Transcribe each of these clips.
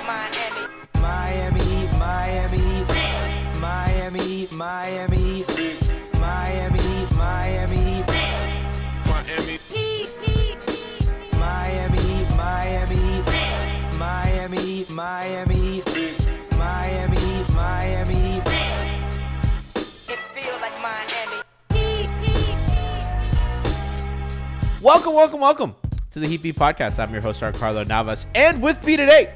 Miami. Miami, Miami, Miami, Miami, Miami, Miami, Miami, Miami, Miami, Miami, Miami, Miami, Miami. It feels like Miami. Welcome, welcome, welcome to the Heat Beat Podcast. I'm your host, Giancarlo Navas, and with me today,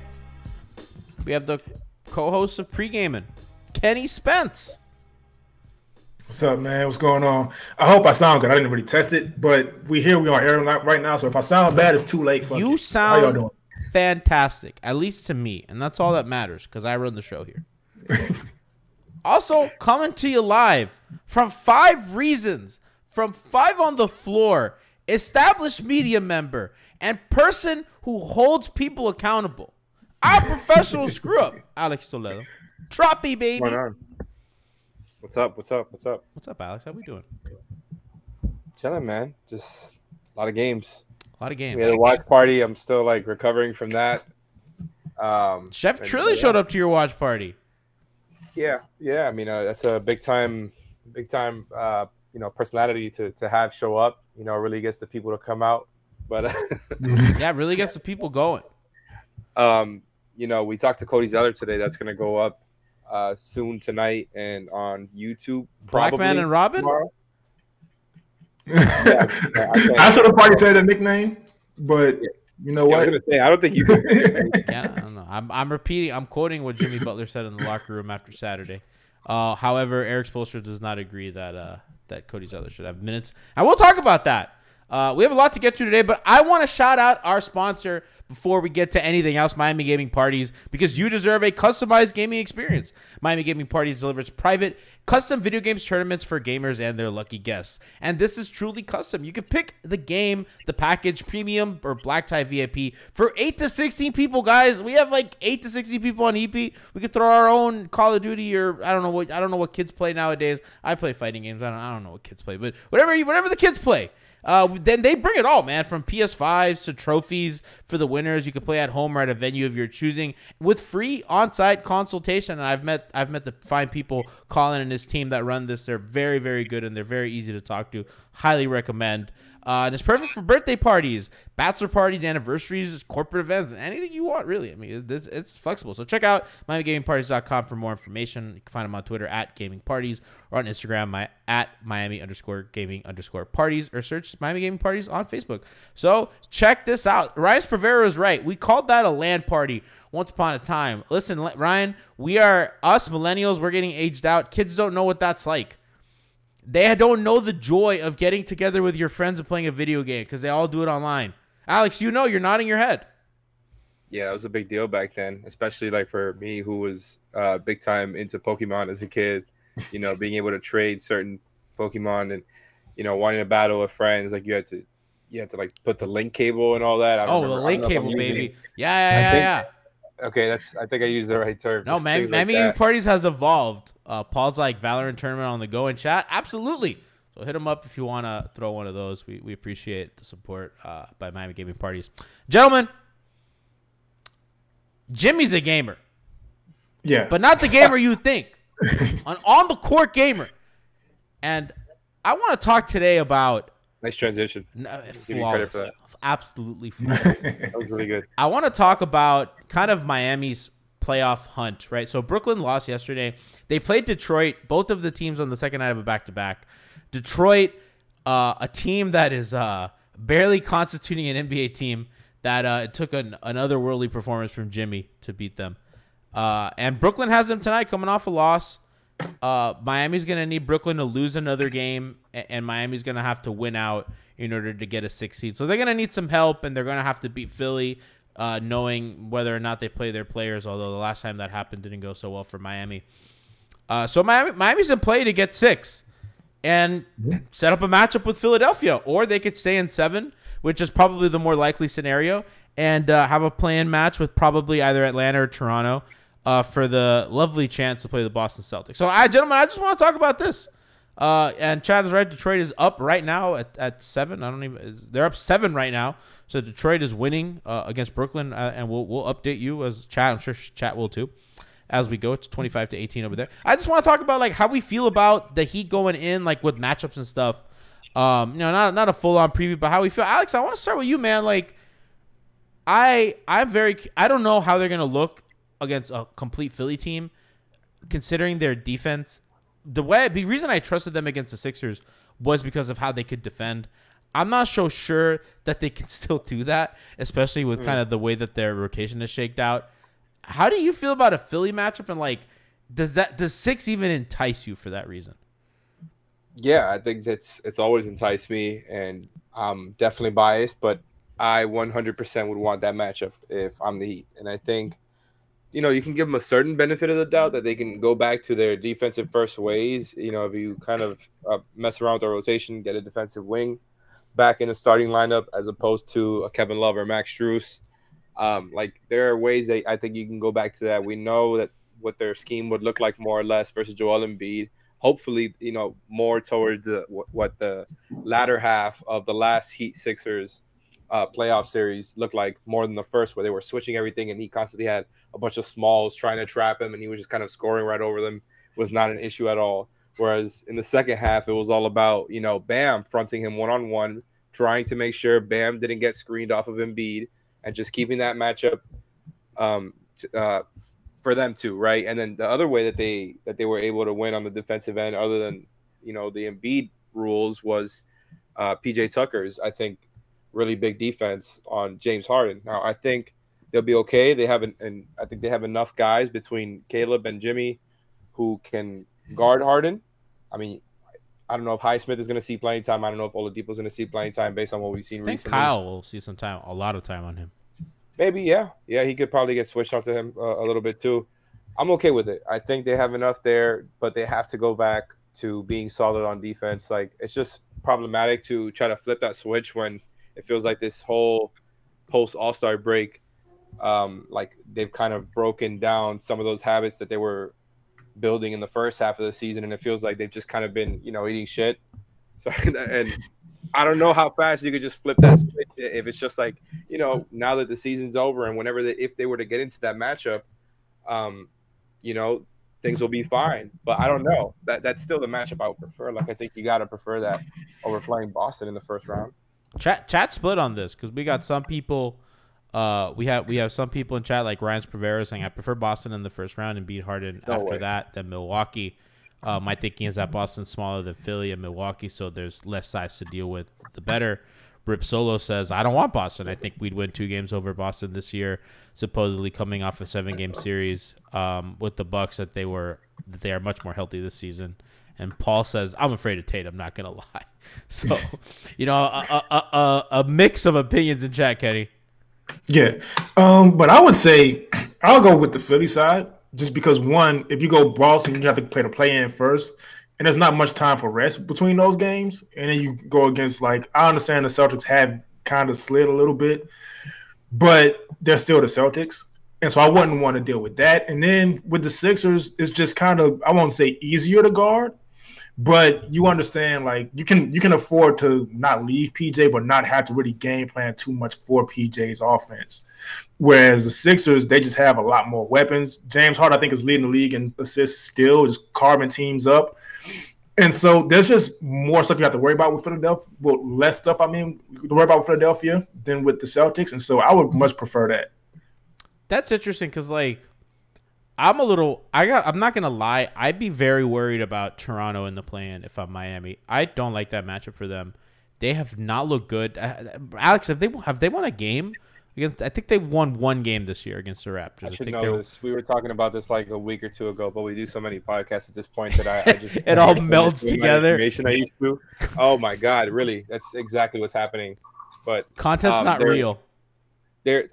we have the co-host of Pre-Gaming, Kenny Spence. What's up, man? What's going on? I hope I sound good. I didn't really test it, but we on air right now, so if I sound bad, it's too late. You sound fantastic, at least to me, and that's all that matters because I run the show here. Also, coming to you live from 5 Reasons, from 5 on the Floor, established media member, and person who holds people accountable. Our professional screw-up, Alex Toledo. Tropibaby. What's up? What's up? What's up? What's up, Alex? How we doing? Chilling, man. Just a lot of games. A lot of games. We had a watch party. I'm still like recovering from that. Chef Trilly showed up to your watch party. Yeah. I mean, that's a big time, personality to have show up. You know, really gets the people to come out. But yeah, really gets the people going. We talked to Cody Zeller today. That's gonna go up soon tonight and on YouTube. Black Man and Robin. I saw the party say the nickname, but you know what? I don't think you can say it. Yeah, I don't know. I'm repeating. I'm quoting what Jimmy Butler said in the locker room after Saturday. However, Eric Spoelstra does not agree that Cody Zeller should have minutes. And we'll talk about that. We have a lot to get to today, but I want to shout out our sponsor before we get to anything else, Miami Gaming Parties, because you deserve a customized gaming experience. Miami Gaming Parties delivers private, custom video games tournaments for gamers and their lucky guests. And this is truly custom. You can pick the game, the package, premium, or black tie VIP for 8 to 16 people, guys. We have like 8 to 16 people on EP. We could throw our own Call of Duty or I don't know what kids play nowadays. I play fighting games. I don't know what kids play, but whatever the kids play. Then they bring it all, man, from PS5s to trophies for the winners. You can play at home or at a venue of your choosing with free on-site consultation. And I've met the fine people, Colin and his team that run this. They're very, very good, and they're very easy to talk to. Highly recommend. And it's perfect for birthday parties, bachelor parties, anniversaries, corporate events, and anything you want, really. I mean, it's flexible. So check out MiamiGamingParties.com for more information. You can find them on Twitter at Gaming Parties or on Instagram at Miami_Gaming_Parties or search Miami Gaming Parties on Facebook. So check this out. Ryan Spravero is right. We called that a LAN party once upon a time. Listen, Ryan, us millennials, we're getting aged out. Kids don't know what that's like. They don't know the joy of getting together with your friends and playing a video game because they all do it online. Alex, you're nodding your head. Yeah, it was a big deal back then, especially like for me who was big time into Pokemon as a kid, being able to trade certain Pokemon and, wanting to battle with friends. Like you had to like put the link cable and all that. The link cable, baby. Yeah. Okay, I think I used the right term. No, Miami Gaming Parties has evolved. Paul's like Valorant tournament on the go in chat. Absolutely. So hit him up if you want to throw one of those. We appreciate the support by Miami Gaming Parties. Gentlemen, Jimmy's a gamer. Yeah. But not the gamer you think. An on-the-court gamer. And I want to talk today about... Nice transition. Give you credit for that. Absolutely flawless. That was really good. I want to talk about kind of Miami's playoff hunt, right? So Brooklyn lost yesterday. They played Detroit, both of the teams on the second night of a back-to-back. Detroit, a team that is barely constituting an NBA team that it took an otherworldly performance from Jimmy to beat them. And Brooklyn has them tonight coming off a loss. Miami's going to need Brooklyn to lose another game, and Miami's going to have to win out in order to get a 6 seed. So they're going to need some help, and they're going to have to beat Philly, knowing whether or not they play their players, although the last time that happened didn't go so well for Miami. So Miami's in play to get 6 and set up a matchup with Philadelphia, or they could stay in 7, which is probably the more likely scenario, and have a play-in match with probably either Atlanta or Toronto for the lovely chance to play the Boston Celtics. So, gentlemen, I just want to talk about this. And Chad is right. Detroit is up right now at 7. They're up 7 right now. So Detroit is winning against Brooklyn, and we'll update you as Chad. I'm sure Chat will too. As we go, it's 25-18 over there. I just want to talk about like how we feel about the Heat going in, like with matchups and stuff. Not a full on preview, but how we feel. Alex, I want to start with you, man. Like, I don't know how they're gonna look against a complete Philly team, considering their defense. The reason I trusted them against the Sixers was because of how they could defend. I'm not so sure that they can still do that, especially with kind of the way that their rotation is shaked out. How do you feel about a Philly matchup, and like, does 6 even entice you for that reason? Yeah, I think it's always enticed me, and I'm definitely biased, but I 100% would want that matchup if I'm the Heat. And I think, you can give them a certain benefit of the doubt that they can go back to their defensive first ways. If you kind of mess around with the rotation, get a defensive wing back in the starting lineup as opposed to a Kevin Love or Max Strus. Like, there are ways that I think you can go back to that. We know that what their scheme would look like more or less versus Joel Embiid. Hopefully, more towards what the latter half of the last Heat Sixers playoff series looked like, more than the first, where they were switching everything and he constantly had a bunch of smalls trying to trap him and he was just kind of scoring right over them. It was not an issue at all. Whereas in the second half, it was all about, Bam fronting him one-on-one, trying to make sure Bam didn't get screened off of Embiid, and just keeping that matchup for them too, right? And then the other way that they were able to win on the defensive end, other than the Embiid rules, was PJ Tucker's, I think, really big defense on James Harden. Now I think they'll be okay. I think they have enough guys between Caleb and Jimmy who can guard Harden. I mean, I don't know if Highsmith is going to see playing time. I don't know if Oladipo is going to see playing time based on what we've seen recently. I think Kyle will see a lot of time on him. Maybe, yeah. Yeah, he could probably get switched onto him a little bit too. I'm okay with it. I think they have enough there, but they have to go back to being solid on defense. Like, it's just problematic to try to flip that switch when it feels like this whole post All-Star break, like they've kind of broken down some of those habits that they were building in the first half of the season, and it feels like they've just kind of been, eating shit. So, and I don't know how fast you could just flip that switch if it's just like, now that the season's over and if they were to get into that matchup, things will be fine. But I don't know. That's still the matchup I would prefer. Like, I think you got to prefer that over playing Boston in the first round. Chat split on this because we got some people. We have some people in chat like Ryan Spravera saying I prefer Boston in the first round and beat Harden after that. Then Milwaukee. My thinking is that Boston's smaller than Philly and Milwaukee, so there's less size to deal with. The better. Rip Solo says I don't want Boston. I think we'd win 2 games over Boston this year, supposedly coming off a 7-game series with the Bucks that they are much more healthy this season. And Paul says I'm afraid of Tatum. Not gonna lie. So, a mix of opinions in chat, Kenny. Yeah, but I would say I'll go with the Philly side just because, one, if you go Boston, you have to play the play-in first, and there's not much time for rest between those games. And then you go against, like, I understand the Celtics have kind of slid a little bit, but they're still the Celtics. And so I wouldn't want to deal with that. And then with the Sixers, it's just kind of, I won't say easier to guard, but you understand, like, you can afford to not leave PJ, but not have to really game plan too much for PJ's offense. Whereas the Sixers, they just have a lot more weapons. James Harden, I think, is leading the league in assists still, just carving teams up. And so there's just more stuff you have to worry about with Philadelphia. Well, less stuff, to worry about with Philadelphia than with the Celtics. And so I would much prefer that. That's interesting because, like, I'm not going to lie. I'd be very worried about Toronto in the play-in if I'm Miami. I don't like that matchup for them. They have not looked good. Alex, have they won a game? I think they've won 1 game this year against the Raptors. I should know this. We were talking about this like a week or 2 ago, but we do so many podcasts at this point that I just it all melts together. Information I used to. Oh my God, really? That's exactly what's happening. But content's not real.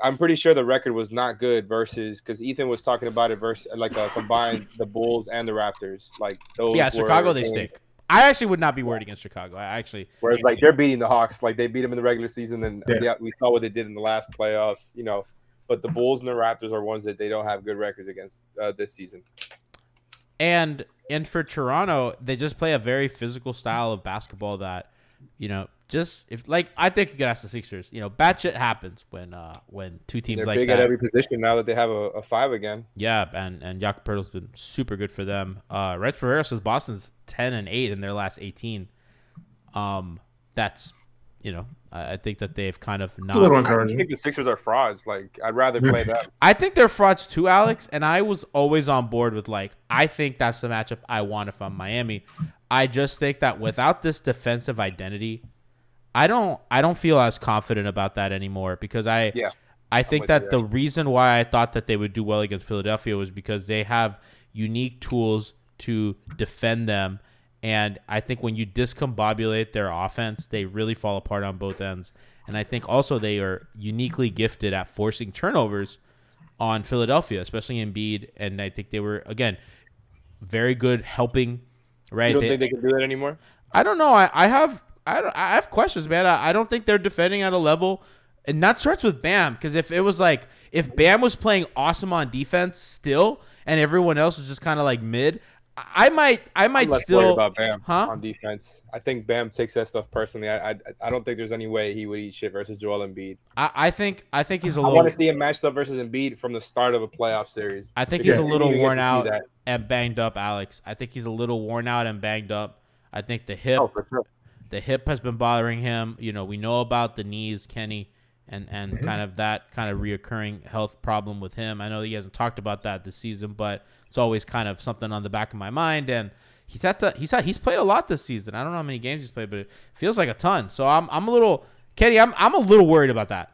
I'm pretty sure the record was not good versus because Ethan was talking about it versus like combined the Bulls and the Raptors. Like those. Yeah, Chicago they stink. I actually would not be worried against Chicago. Whereas like they're beating the Hawks, like they beat them in the regular season, and we saw what they did in the last playoffs. But the Bulls and the Raptors are ones that they don't have good records against this season. And for Toronto, they just play a very physical style of basketball that, just if I think you could ask the Sixers, bad shit happens when two teams They're like big that. at every position now that they have a 5 again. Yeah, and Jakob Poeltl's been super good for them. Reg Pereira says Boston's 10-8 in their last 18. That's, I think that they've kind of not. a little I encouraging. think the Sixers are frauds. Like, I'd rather play them. I think they're frauds too, Alex. And I was always on board with I think that's the matchup I want if I'm Miami. I just think that without this defensive identity, I don't feel as confident about that anymore because I think that the reason why I thought that they would do well against Philadelphia was because they have unique tools to defend them. And I think when you discombobulate their offense, they really fall apart on both ends. And I think also they are uniquely gifted at forcing turnovers on Philadelphia, especially Embiid. And I think they were, again, very good helping. Right? You don't think they can do that anymore? I don't know. I have questions, man. I don't think they're defending at a level. And that starts with Bam, because if it was if Bam was playing awesome on defense still and everyone else was just kind of mid, I might still worried about Bam on defense. I think Bam takes that stuff personally. I don't think there's any way he would eat shit versus Joel Embiid. I think he's a I little. want to see him matched up versus Embiid from the start of a playoff series. I think he's a little worn out that. and banged up, Alex. I think he's a little worn out and banged up. I think the hip, for sure. The hip has been bothering him. We know about the knees, Kenny, and kind of that kind of reoccurring health problem with him. I know he hasn't talked about that this season, but it's always kind of something on the back of my mind. And he's played a lot this season. I don't know how many games he's played, but it feels like a ton. So I'm a little, Kenny, I'm a little worried about that.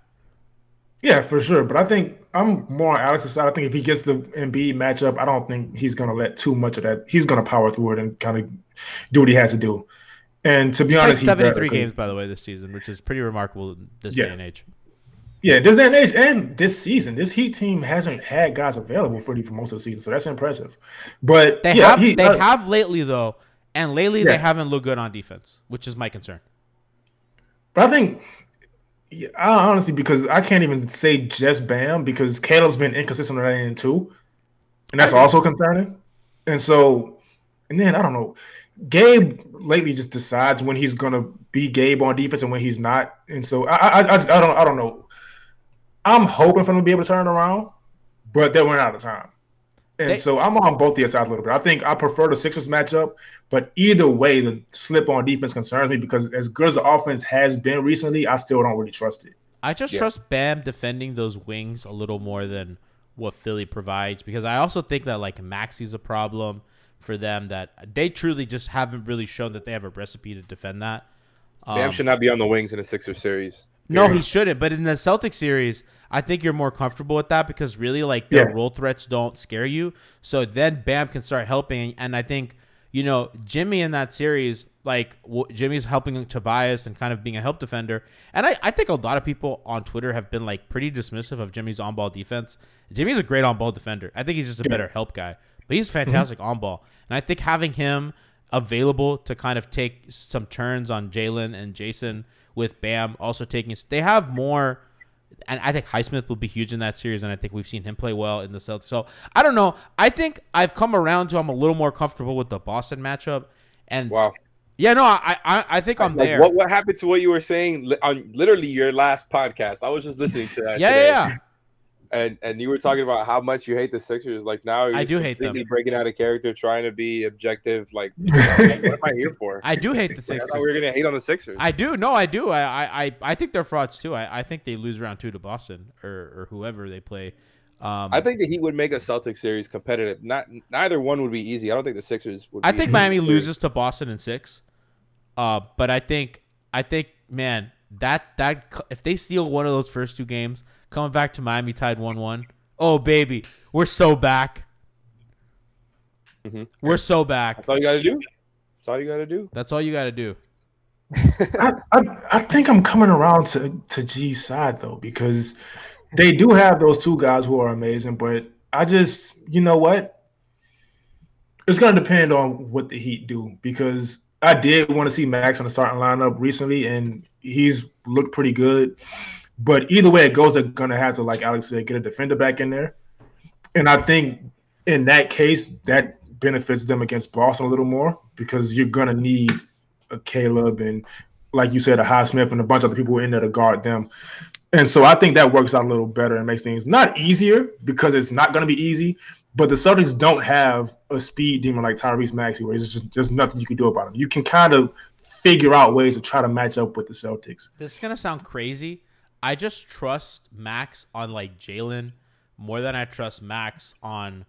Yeah, for sure. But I think I'm more on Alex's side. I think if he gets the Embiid matchup, I don't think he's going to let too much of that. He's going to power through it and kind of do what he has to do. And to be honest, he's 73 games, by the way, this season, which is pretty remarkable in this day and age. Yeah, this day and age, and this season, this Heat team hasn't had guys available for most of the season, so that's impressive. But they have lately, though, and lately they haven't looked good on defense, which is my concern. But I think, I honestly, because I can't even say just Bam, because Caleb's been inconsistent on that end too, and that's also concerning. And then I don't know, Gabe lately just decides when he's gonna be Gabe on defense and when he's not, and so I don't know. I'm hoping for them to be able to turn around, but they're running out of time. And so I'm on both their sides a little bit. I think I prefer the Sixers matchup, but either way, the slip on defense concerns me because as good as the offense has been recently, I still don't really trust it. I just trust Bam defending those wings a little more than what Philly provides because I also think that Maxi's a problem for them that they truly just haven't really shown that they have a recipe to defend that. Bam should not be on the wings in a Sixers series. No, he shouldn't. But in the Celtics series, I think you're more comfortable with that because really, their role threats don't scare you. So then Bam can start helping. And I think, Jimmy in that series, Jimmy's helping Tobias and kind of being a help defender. And I think a lot of people on Twitter have been, pretty dismissive of Jimmy's on-ball defense. Jimmy's a great on-ball defender. I think he's just a better help guy. But he's fantastic on-ball. And I think having him available to kind of take some turns on Jalen and Jason with Bam also taking – they have more – and I think Highsmith will be huge in that series, and I think we've seen him play well in the Celtics. So, I don't know. I think I've come around to I'm a little more comfortable with the Boston matchup. And wow. Yeah, no, I think I'm there. What happened to what you were saying on literally your last podcast? I was just listening to that today. Yeah. And you were talking about how much you hate the Sixers. Now you're completely breaking out of character, trying to be objective. What am I here for? I do hate the Sixers. I thought we were gonna hate on the Sixers. I do. No, I do. I think they're frauds too. I think they lose round 2 to Boston or whoever they play. I think the Heat would make a Celtics series competitive. Neither one would be easy. I don't think the Sixers would. I think Miami loses to Boston in 6. But I think man, that if they steal one of those first 2 games. Coming back to Miami tied 1-1. Oh, baby. We're so back. Mm-hmm. We're so back. That's all you got to do. That's all you got to do. That's all you got to do. I think I'm coming around to G's side, though, because they do have those 2 guys who are amazing. But I just, you know what? It's going to depend on what the Heat do because I did want to see Max on the starting lineup recently, and he's looked pretty good. But either way it goes, they're going to have to, like Alex said, get a defender back in there. And I think in that case, that benefits them against Boston a little more because you're gonna need a Caleb and, like you said, a Highsmith and a bunch of other people in there to guard them. And so I think that works out a little better and makes things not easier because it's not going to be easy. But the Celtics don't have a speed demon like Tyrese Maxey, where it's just there's nothing you can do about him. You can kind of figure out ways to try to match up with the Celtics. This is gonna sound crazy. I just trust Max on like Jalen more than I trust Max on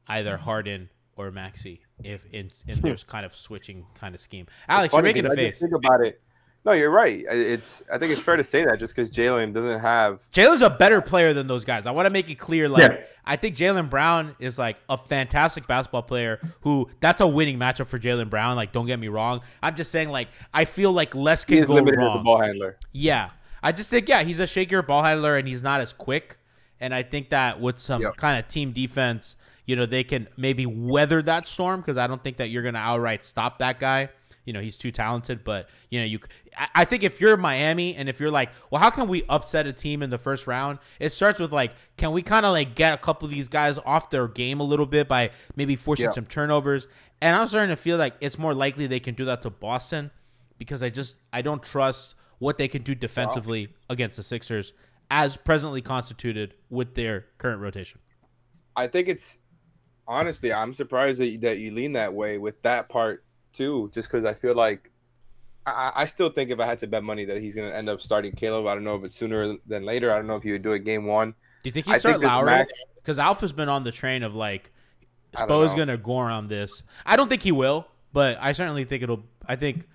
either Harden or Maxey. If in there's kind of switching kind of scheme. Alex, you're making a face. Think about it. No, you're right. I think it's fair to say that just because Jalen doesn't have. Jalen's a better player than those guys. I want to make it clear. Like, Yeah. I think Jalen Brown is like a fantastic basketball player who that's a winning matchup for Jalen Brown. Like, don't get me wrong. I'm just saying, like, I feel like less He can is go limited wrong. as a ball handler. Yeah. I just think, yeah, he's a shakier ball handler and he's not as quick. And I think that with some kind of team defense, you know, they can maybe weather that storm because I don't think that you're going to outright stop that guy. You know, he's too talented, but, you know, I think if you're Miami and if you're like, well, how can we upset a team in the first round? It starts with like, can we kind of like get a couple of these guys off their game a little bit by maybe forcing some turnovers? And I'm starting to feel like it's more likely they can do that to Boston because I don't trust what they can do defensively against the Sixers as presently constituted with their current rotation. I think it's honestly, I'm surprised that you lean that way with that part too, just because I feel like I still think if I had to bet money that he's going to end up starting Caleb. I don't know if it's sooner than later. I don't know if he would do it game one. Do you think he start Lowry? Because Alpha's been on the train of like, Spo's going to go on this. I don't think he will, but I certainly think it'll. I think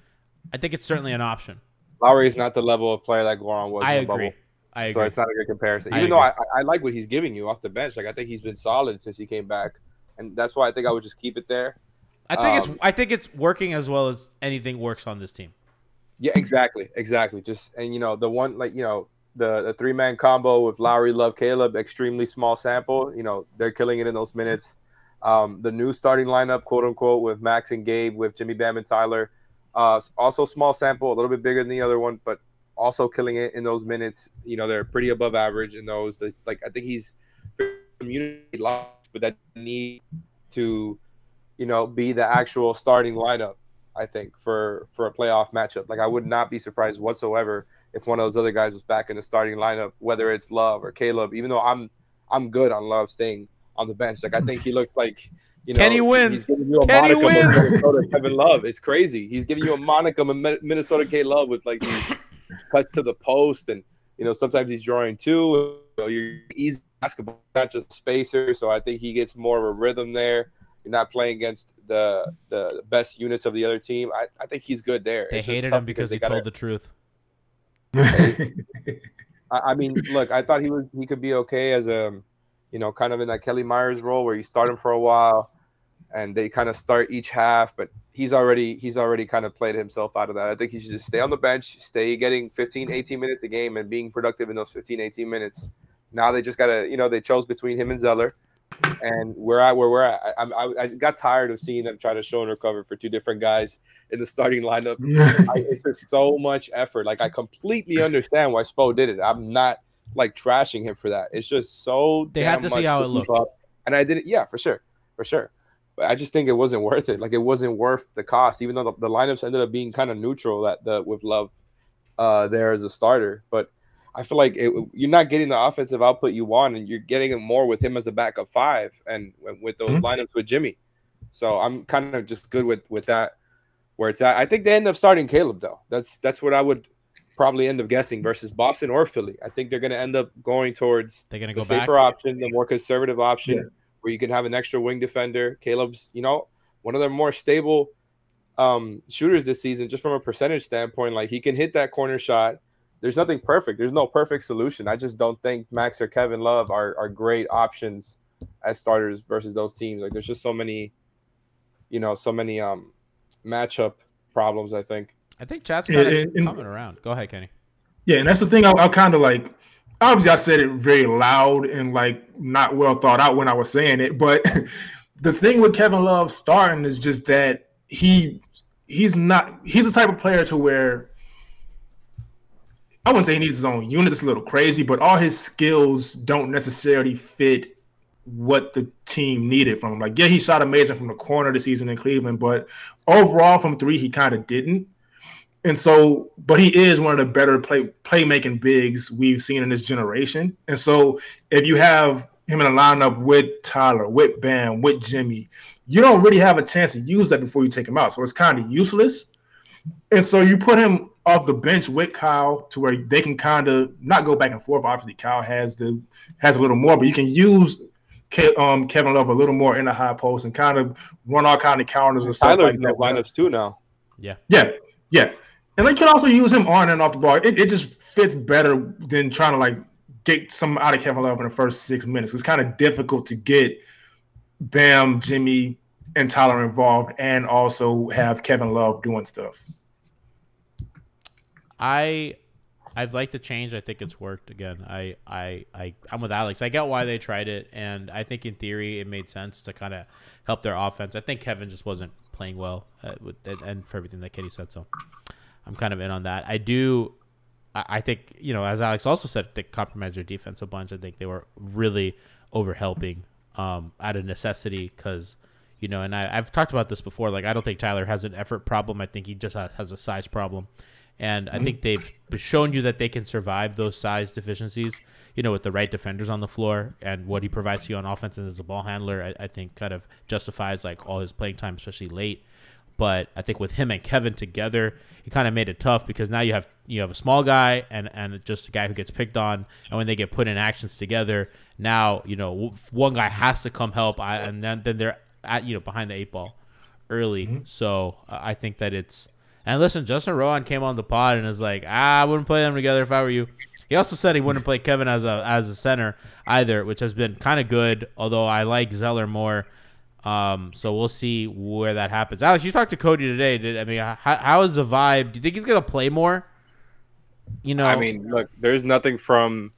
it's certainly an option. Lowry is not the level of player that Goran was. I in the agree. bubble. I agree. So it's not a good comparison. Even though I like what he's giving you off the bench. Like I think he's been solid since he came back, and that's why I think I would just keep it there. I think it's working as well as anything works on this team. Yeah, exactly. Just and you know the one like you know the 3-man combo with Lowry, Love, Caleb, extremely small sample. You know they're killing it in those minutes. The new starting lineup, quote unquote, with Max and Gabe, with Jimmy Bam and Tyler, also small sample, a little bit bigger than the other one, but also killing it in those minutes. You know they're pretty above average in those. Like I think he's community lost, but that need to. You know, be the actual starting lineup, I think, for a playoff matchup. Like, I would not be surprised whatsoever if one of those other guys was back in the starting lineup, whether it's Love or Caleb, even though I'm good on Love staying on the bench. Like, I think he looks like, you know, Kenny wins. He's giving you a Kenny monicum wins. of Minnesota Kevin Love. It's crazy. He's giving you a monicum of Minnesota K Love with, like, these cuts to the post. And, you know, sometimes he's drawing two. You know, you're easy basketball, not just spacer. So I think he gets more of a rhythm there. You're not playing against the best units of the other team. I think he's good there. They hated him because he told the truth. I mean, look, I thought he could be okay as a, you know, kind of in that Kelly Myers role where you start him for a while and they kind of start each half, but he's already kind of played himself out of that. I think he should just stay on the bench, stay getting 15, 18 minutes a game and being productive in those 15, 18 minutes. Now they just got to, you know, they chose between him and Zeller. And we're at where we're at. I got tired of seeing them try to show and recover for two different guys in the starting lineup. It's just so much effort. Like, I completely understand why Spo did it. I'm not, like, trashing him for that. It's just so they had to see how it looked. And I did it, yeah, for sure. But I just think it wasn't worth it. Like, it wasn't worth the cost, even though the lineups ended up being kind of neutral with Love there as a starter. But I feel like you're not getting the offensive output you want, and you're getting it more with him as a backup 5 and with those lineups with Jimmy. So I'm kind of just good with that where it's at. I think they end up starting Caleb, though. That's what I would probably end up guessing versus Boston or Philly. I think they're going to end up going towards the safer option, the more conservative option, where you can have an extra wing defender. Caleb's, you know, one of their more stable shooters this season, just from a percentage standpoint. Like, he can hit that corner shot. There's nothing perfect. There's no perfect solution. I just don't think Max or Kevin Love are great options as starters versus those teams. Like, there's just so many matchup problems, I think. I think chat's kind of coming around. Go ahead, Kenny. Yeah, and that's the thing I kind of like. Obviously, I said it very loud and like not well thought out when I was saying it. But the thing with Kevin Love starting is just that he's the type of player to where I wouldn't say he needs his own unit. It's a little crazy, but all his skills don't necessarily fit what the team needed from him. Like, yeah, he shot amazing from the corner this season in Cleveland, but overall from three, he kind of didn't. And so, but he is one of the better playmaking bigs we've seen in this generation. And so if you have him in a lineup with Tyler, with Bam, with Jimmy, you don't really have a chance to use that before you take him out. So it's kind of useless. And so you put him off the bench with Kyle to where they can kind of not go back and forth. Obviously, Kyle has a little more, but you can use Kevin Love a little more in the high post and kind of run all kind of counters and stuff Tyler's like in that. the lineups too now. Yeah. And they can also use him on and off the ball. It just fits better than trying to like get something out of Kevin Love in the first 6 minutes. It's kind of difficult to get Bam, Jimmy, and Tyler involved and also have Kevin Love doing stuff. I've liked the change. I think it's worked again. I'm with Alex. I get why they tried it, and I think in theory it made sense to kind of help their offense. I think Kevin just wasn't playing well and for everything that Kenny said, so I'm kind of in on that. I think, as Alex also said, they compromised their defense a bunch. I think they were really overhelping out of necessity because, and I've talked about this before. Like, I don't think Tyler has an effort problem. I think he just has a size problem. And I think they've shown you that they can survive those size deficiencies, with the right defenders on the floor and what he provides to you on offense and as a ball handler, I think kind of justifies like all his playing time, especially late. But I think with him and Kevin together, it kind of made it tough because now you have a small guy and just a guy who gets picked on. And when they get put in actions together, now, one guy has to come help and then they're at, behind the 8 ball early. Mm-hmm. So I think that it's – and listen, Justin Rowan came on the pod and is like, I wouldn't play them together if I were you. He also said he wouldn't play Kevin as a center either, which has been kind of good, although I like Zeller more. So we'll see where that happens. Alex, you talked to Cody today. How is the vibe? Do you think he's gonna play more? I mean, look, there's nothing from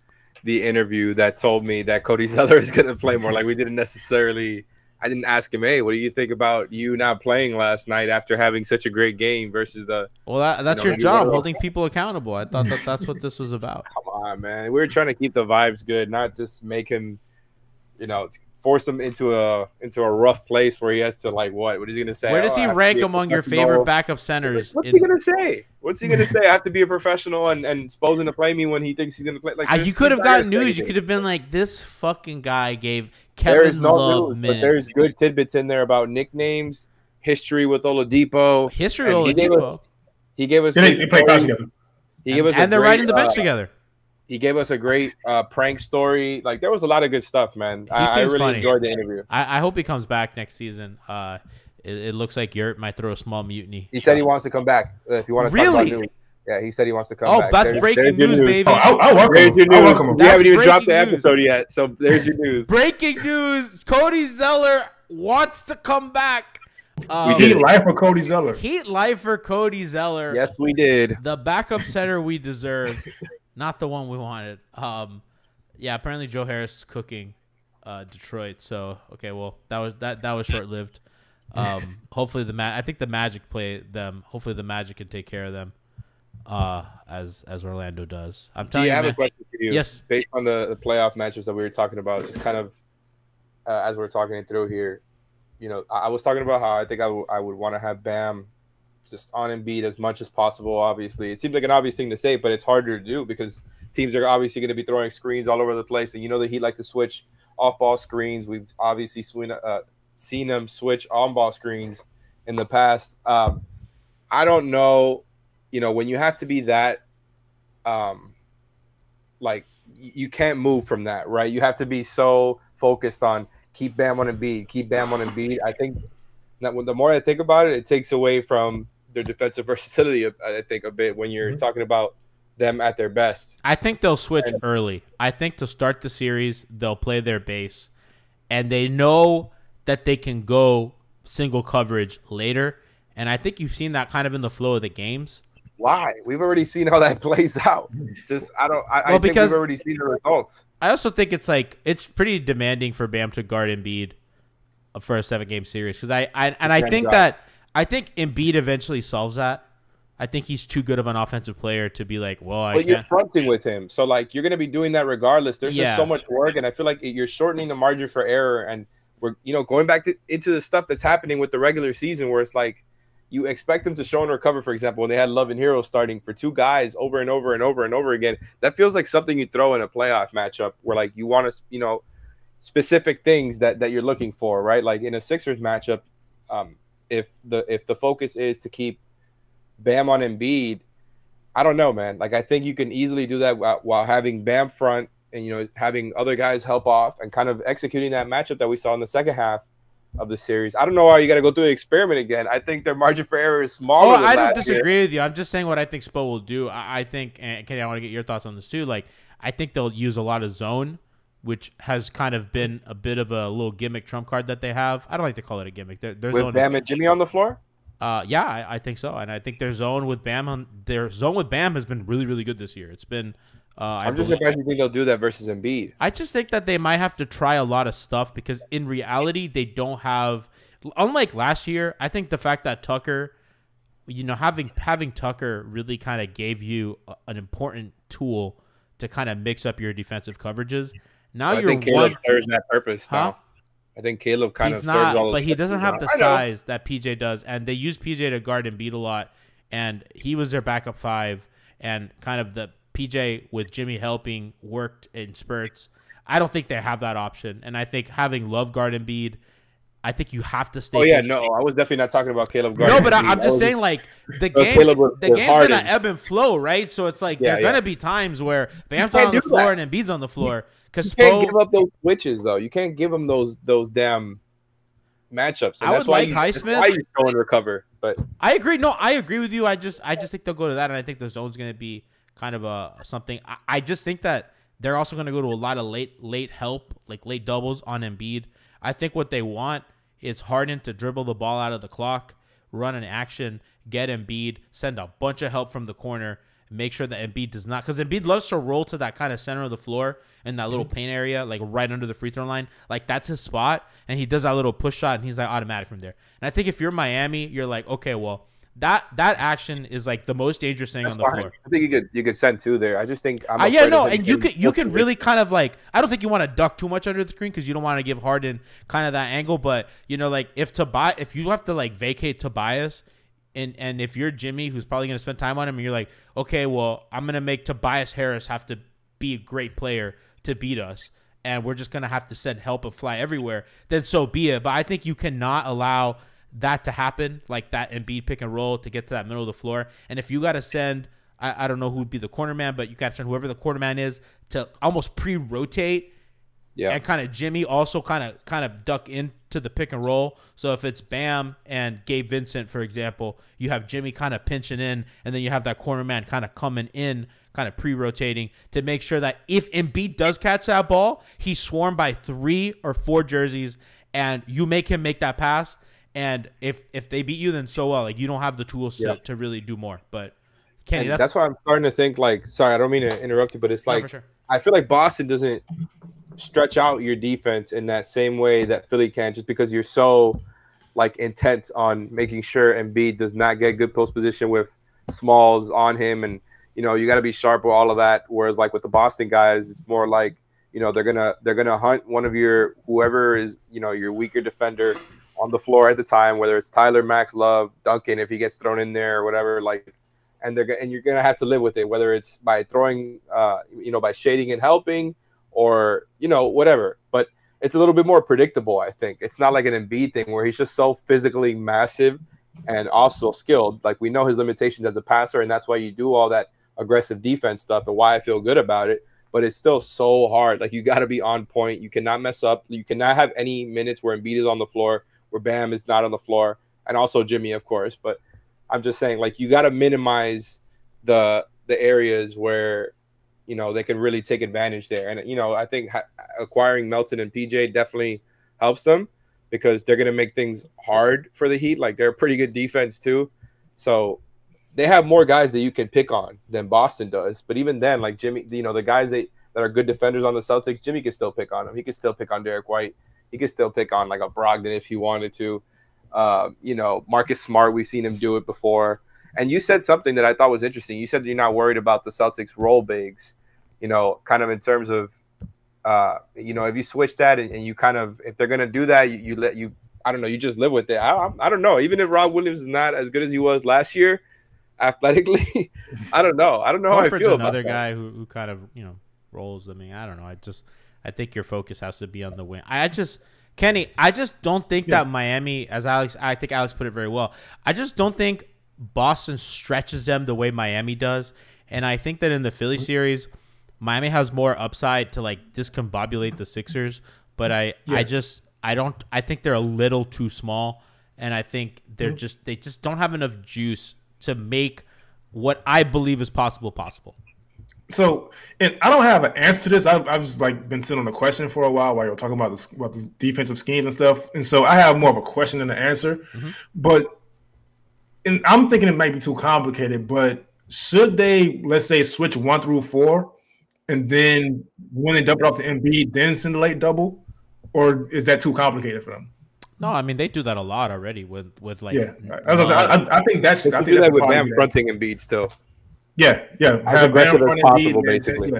the interview that told me that Cody Zeller is gonna play more. Like, we didn't necessarily. I didn't ask him, hey, what do you think about you not playing last night after having such a great game versus the. Well, that's your job, holding people accountable. I thought that's what this was about. Come on, man. We were trying to keep the vibes good, not just make him, force him into a rough place where he has to what is he gonna say? Where does he rank among your favorite backup centers? What's he gonna say? I have to be a professional and supposing to play me when he thinks he's gonna play. You could have gotten news. You could have been like, this fucking guy gave Kevin Love minutes. But there's good tidbits in there about nicknames, history with Oladipo. He gave us. They play college together. And they're riding the bench together. He gave us a great prank story. Like, there was a lot of good stuff, man. I really enjoyed the interview. I hope he comes back next season. It looks like Yurt might throw a small mutiny. He said he wants to come back. If you want to talk about news. Yeah, he said he wants to come back. Oh, that's breaking news, baby. There's your news. We haven't even dropped the episode yet, so there's your news. Breaking news. Cody Zeller wants to come back. Heat life for Cody Zeller. Heat life for Cody Zeller. Yes, we did. The backup center we deserve. Not the one we wanted. Apparently Joe Harris is cooking Detroit. So okay, well that was short lived. Hopefully I think the Magic play them. Hopefully the Magic can take care of them, as Orlando does. I'm telling you. I have a question for you. Yes. Based on the playoff matchups that we were talking about, just kind of as we're talking it through here, I was talking about how I think I would want to have Bam just on Embiid as much as possible. Obviously, it seems like an obvious thing to say, but it's harder to do because teams are obviously going to be throwing screens all over the place, and the Heat like to switch off-ball screens. We've obviously seen them switch on-ball screens in the past. I don't know, when you have to be that, you can't move from that, right? You have to be so focused on keep Bam on Embiid. I think that the more I think about it, it takes away from their defensive versatility, I think, a bit when you're talking about them at their best. I think they'll switch early. I think to start the series, they'll play their base, and they know that they can go single coverage later. And I think you've seen that kind of in the flow of the games. Why? We've already seen how that plays out. I think we've already seen the results. I also think it's pretty demanding for Bam to guard Embiid for a 7-game series because I think Embiid eventually solves that. I think he's too good of an offensive player to be like, well, I But you're can't. fronting with him, so like you're gonna be doing that regardless. There's just so Yeah. much work, and I feel like you're shortening the margin for error. And we're going back into the stuff that's happening with the regular season, where it's like you expect them to show and recover. For example, when they had Love and Hero starting for two guys over and over and over and over again, that feels like something you throw in a playoff matchup where like you want to, specific things that you're looking for, right? Like in a Sixers matchup, if the focus is to keep Bam on Embiid, I don't know, man. Like I think you can easily do that while having Bam front and having other guys help off and kind of executing that matchup that we saw in the second half of the series. I don't know why you got to go through the experiment again. I think their margin for error is smaller. Oh, than I don't last disagree year. with you. I'm just saying what I think Spo will do. I think, and Kenny, I want to get your thoughts on this too. Like, I think they'll use a lot of zone, which has kind of been a bit of a little gimmick trump card that they have. I don't like to call it a gimmick. Their With zone, Bam and Jimmy on the floor? yeah, I think so, and I think their zone with Bam has been really, really good this year. It's been. I'm just surprised you think they'll do that versus Embiid. I just think that they might have to try a lot of stuff because in reality they don't have. Unlike last year, I think the fact that Tucker, having Tucker really kind of gave you an important tool to kind of mix up your defensive coverages. Now I think Caleb serves that purpose. Huh? Now. I think Caleb kind He's of not, serves all. but he doesn't have the I know. size that PJ does, and they use PJ to guard Embiid a lot, and he was their backup five, and kind of the PJ with Jimmy helping worked in spurts. I don't think they have that option, and I think having Love guard Embiid. I think you have to stay. Oh yeah, no, I was definitely not talking about Caleb. No, but I'm just saying, like the game's gonna ebb and flow, right? So it's like there are gonna be times where Bam's on the floor and Embiid's on the floor. Because you can't give up those switches, though. You can't give them those damn matchups. And that's why you go and recover. But I agree. No, I agree with you. I just think they'll go to that, and I think the zone's gonna be kind of something. I just think that they're also gonna go to a lot of late help, like late doubles on Embiid. I think what they want is Harden to dribble the ball out of the clock, run an action, get Embiid, send a bunch of help from the corner, make sure that Embiid does not, because Embiid loves to roll to that kind of center of the floor in that little paint area, like right under the free throw line. Like that's his spot, and he does that little push shot, and he's like automatic from there. And I think if you're Miami, you're like, okay, well, that action is like the most dangerous thing on the floor. I think you could send two there. I just think and you can really kind of like, I don't think you want to duck too much under the screen because you don't want to give Harden kind of that angle. But like if you have to like vacate Tobias, and if you're Jimmy, who's probably going to spend time on him, and you're like, okay, well, I'm going to make Tobias Harris have to be a great player to beat us, and we're just going to have to send help and fly everywhere, then so be it. But I think you cannot allow that to happen, like that Embiid pick and roll to get to that middle of the floor. And if you got to send, I don't know who would be the corner man, but you got to send whoever the corner man is to almost pre-rotate. Yeah. And kind of Jimmy also kind of duck into the pick and roll. So if it's Bam and Gabe Vincent, for example, you have Jimmy kind of pinching in, and then you have that corner man kind of coming in, kind of pre-rotating to make sure that if Embiid does catch that ball, he's swarmed by 3 or 4 jerseys, and you make him make that pass. And if they beat you, then so well. Like you don't have the tools to really do more. But Kenny, that's why I'm starting to think like. Sorry, I don't mean to interrupt you, but it's like sure. I feel like Boston doesn't stretch out your defense in that same way that Philly can, just because you're so like intent on making sure Embiid does not get good post position with Smalls on him, and you got to be sharp with all of that. Whereas like with the Boston guys, it's more like they're gonna hunt one of your whoever is your weaker defender on the floor at the time, whether it's Tyler, Max, Love, Duncan, if he gets thrown in there or whatever, like, and you're gonna have to live with it, whether it's by throwing, by shading and helping, or whatever. But it's a little bit more predictable. I think it's not like an Embiid thing where he's just so physically massive and also skilled. Like we know his limitations as a passer, and that's why you do all that aggressive defense stuff, and why I feel good about it. But it's still so hard. Like you got to be on point. You cannot mess up. You cannot have any minutes where Embiid is on the floor, where Bam is not on the floor, and also Jimmy, of course. But I'm just saying, like, you got to minimize the areas where, they can really take advantage there. And, I think acquiring Melton and PJ definitely helps them because they're going to make things hard for the Heat. Like, they're a pretty good defense, too. So they have more guys that you can pick on than Boston does. But even then, like, Jimmy, the guys that are good defenders on the Celtics, Jimmy can still pick on them. He can still pick on Derek White. He could still pick on like a Brogdon if he wanted to. Marcus Smart, we've seen him do it before. And you said something that I thought was interesting. You said that you're not worried about the Celtics role bigs, kind of in terms of, if you switch that and you kind of, if they're going to do that, I don't know, you just live with it. I don't know. Even if Rob Williams is not as good as he was last year, athletically, I don't know. I don't know how I feel about another that. guy who kind of, rolls. I mean, I don't know. I think your focus has to be on the win. Kenny, I just don't think that Miami, I think Alex put it very well. I just don't think Boston stretches them the way Miami does. And I think that in the Philly series, Miami has more upside to like discombobulate the Sixers. But I think they're a little too small. And I think they just don't have enough juice to make what I believe is possible. So, and I don't have an answer to this. I've just like been sitting on the question for a while you're talking about the defensive schemes and stuff. And so I have more of a question than an answer. Mm-hmm. But and I'm thinking it might be too complicated. But should they, let's say, switch 1 through 4, and then when they dump it off to Embiid, then send a late double, or is that too complicated for them? No, I mean they do that a lot already with like. Yeah, I think that's. I think do that's that with Bam fronting Embiid still. Yeah. As aggressive as possible, basically.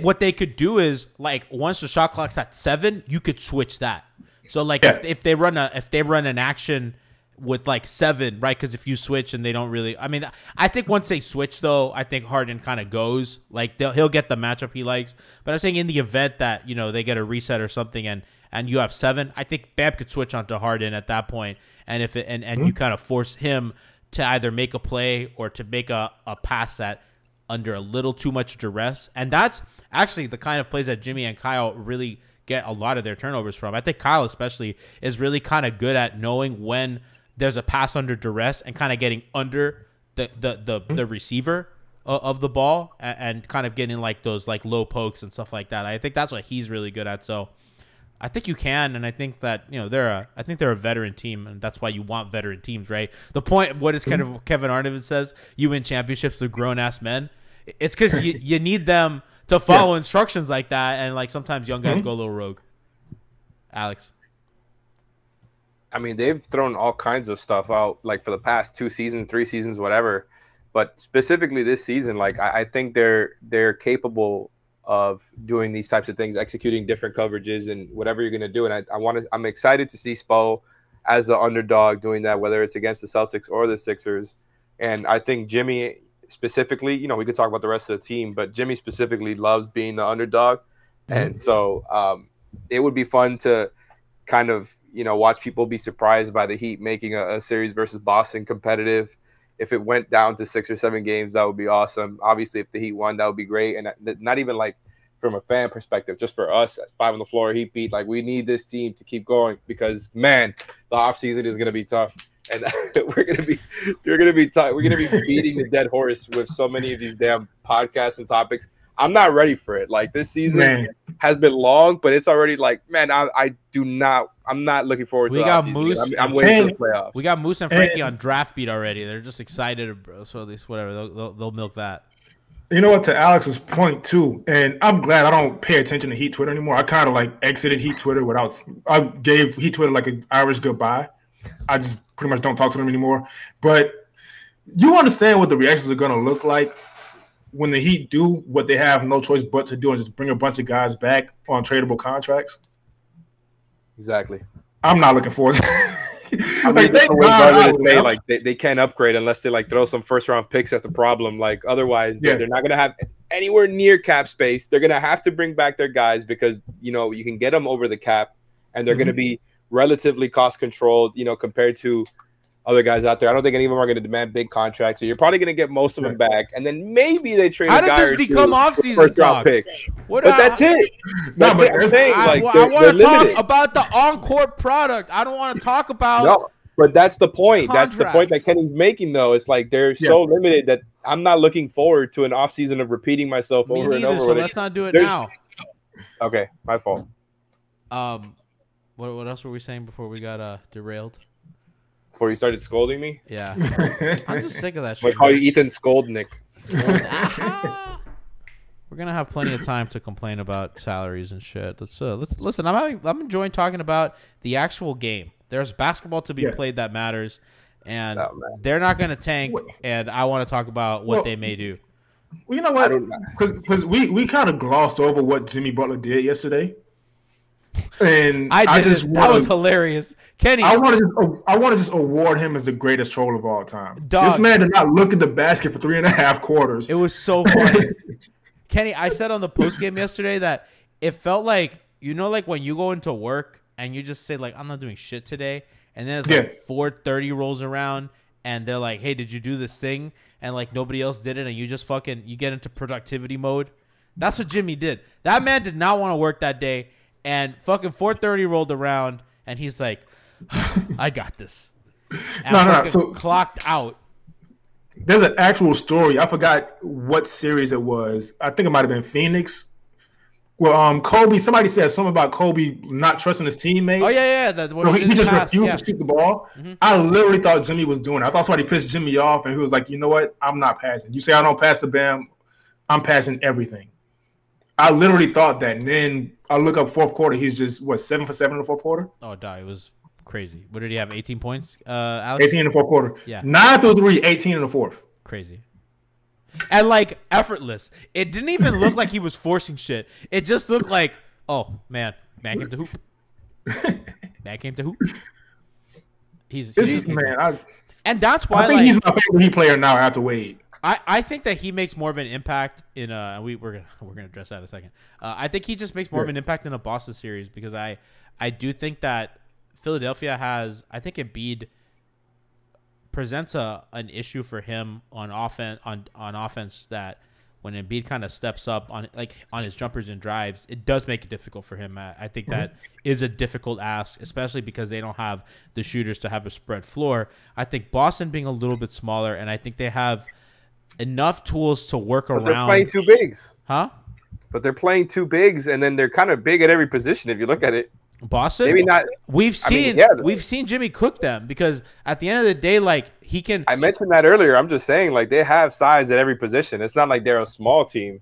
What they could do is like once the shot clock's at 7, you could switch that. So like if they run an action with like 7, right? Because if you switch and they don't really, I mean, I think once they switch though, I think Harden kind of goes like he'll get the matchup he likes. But I'm saying in the event that they get a reset or something and you have 7, I think Bam could switch onto Harden at that point, and if you kind of force him to either make a play or to make a pass that under a little too much duress. And that's actually the kind of plays that Jimmy and Kyle really get a lot of their turnovers from. I think Kyle especially is really kind of good at knowing when there's a pass under duress and kind of getting under the receiver of the ball and kind of getting like those like low pokes and stuff like that. I think that's what he's really good at. So I think you can, and I think that they're a veteran team, and that's why you want veteran teams, right? The point, what is kind of Kevin Arnovitz says, you win championships with grown ass men. It's because you need them to follow instructions like that, and like sometimes young guys go a little rogue. Alex, I mean, they've thrown all kinds of stuff out, like for the past 2 seasons, 3 seasons, whatever. But specifically this season, like I think they're capable of doing these types of things, executing different coverages and whatever you're going to do. And I'm excited to see Spo as the underdog doing that, whether it's against the Celtics or the Sixers. And I think Jimmy specifically, we could talk about the rest of the team, but Jimmy specifically loves being the underdog. Mm-hmm. And so it would be fun to kind of, watch people be surprised by the Heat making a series versus Boston competitive. If it went down to 6 or 7 games, that would be awesome. Obviously, if the Heat won, that would be great. And not even like from a fan perspective, just for us at 5 on the floor, Heat beat. Like we need this team to keep going because man, the offseason is going to be tough, and we're going to be tough. We're going to be beating the dead horse with so many of these damn podcasts and topics. I'm not ready for it. Like this season has been long, but it's already like, man, I'm not looking forward to the offseason. I'm waiting for the playoffs. We got Moose and Frankie on draft beat already. They're just excited, bro. So at least whatever, they'll milk that. You know what? To Alex's point too, and I'm glad I don't pay attention to Heat Twitter anymore. I kind of like exited Heat Twitter I gave Heat Twitter like an Irish goodbye. I just pretty much don't talk to them anymore. But you understand what the reactions are going to look like when the Heat do what they have no choice but to do and just bring a bunch of guys back on tradable contracts. Exactly. I'm not looking forward to I mean, they can't upgrade unless they like throw some first round picks at the problem. Like otherwise, they're not going to have anywhere near cap space. They're going to have to bring back their guys because you can get them over the cap, and they're going to be relatively cost controlled. Compared to other guys out there. I don't think any of them are going to demand big contracts, so you're probably going to get most of them back, and then maybe they trade a guy or two. How did this become off-season first round picks? But that's it. That's it. I'm saying, I want to talk about the on-court product. I don't want to talk about. No, but that's the point. Contracts. That's the point that Kenny's making, though. It's like they're so limited that I'm not looking forward to an off-season of repeating myself over and over. So let's not do it now. Okay, my fault. What else were we saying before we got derailed? Before you started scolding me? Yeah. I'm just sick of that shit. I call you Ethan Scoldnick. We're gonna have plenty of time to complain about salaries and shit. Let's listen. I'm enjoying talking about the actual game. There's basketball to be played that matters, and Oh, man. they're not going to tank. And I want to talk about what they may do. Well, you know what? Because we kind of glossed over what Jimmy Butler did yesterday, and that was hilarious, Kenny. I want to just award him as the greatest troll of all time. Dog. This man did not look at the basket for 3.5 quarters. It was so funny. Kenny, I said on the post game yesterday that it felt like, like when you go into work and you just say like, I'm not doing shit today, and then it's like 4:30 rolls around and they're like, hey, did you do this thing? And like nobody else did it, and you just you get into productivity mode. That's what Jimmy did. That man did not want to work that day, and fucking 4:30 rolled around, and he's like, I got this. And So clocked out. There's an actual story. I forgot what series it was. I think it might have been Phoenix. Well, Kobe. Somebody said something about Kobe not trusting his teammates. Oh yeah. He just refused to shoot the ball. Mm-hmm. I literally thought Jimmy was doing it. I thought somebody pissed Jimmy off, and he was like, "You know what? I'm not passing. You say I don't pass the bam, I'm passing everything." I literally thought that, and then I look up fourth quarter. He's just 7 for 7 in the fourth quarter. Oh, it was crazy. What did he have? 18 points. Alex? 18 in the fourth quarter. Yeah. 9 through 3, 18 in the fourth. Crazy. And like effortless. It didn't even look like he was forcing shit. It just looked like, oh man came to hoop. Man came to hoop. And that's why I think he's my favorite Heat player now after Wade. I think that he makes more of an impact in we're gonna address that in a second. I think he just makes more of an impact in a Boston series because I do think that Philadelphia has, I think Embiid presents an issue for him on offense that when Embiid kind of steps up on his jumpers and drives, it does make it difficult for him. I think that is a difficult ask, especially because they don't have the shooters to have a spread floor. I think Boston being a little bit smaller, and I think they have enough tools to work around. They're playing two bigs. Huh? But they're playing two bigs, and then they're kind of big at every position if you look at it. Boston, maybe not. We've seen Jimmy cook them because at the end of the day, like he can. I mentioned that earlier. I'm just saying, like they have size at every position. It's not like they're a small team.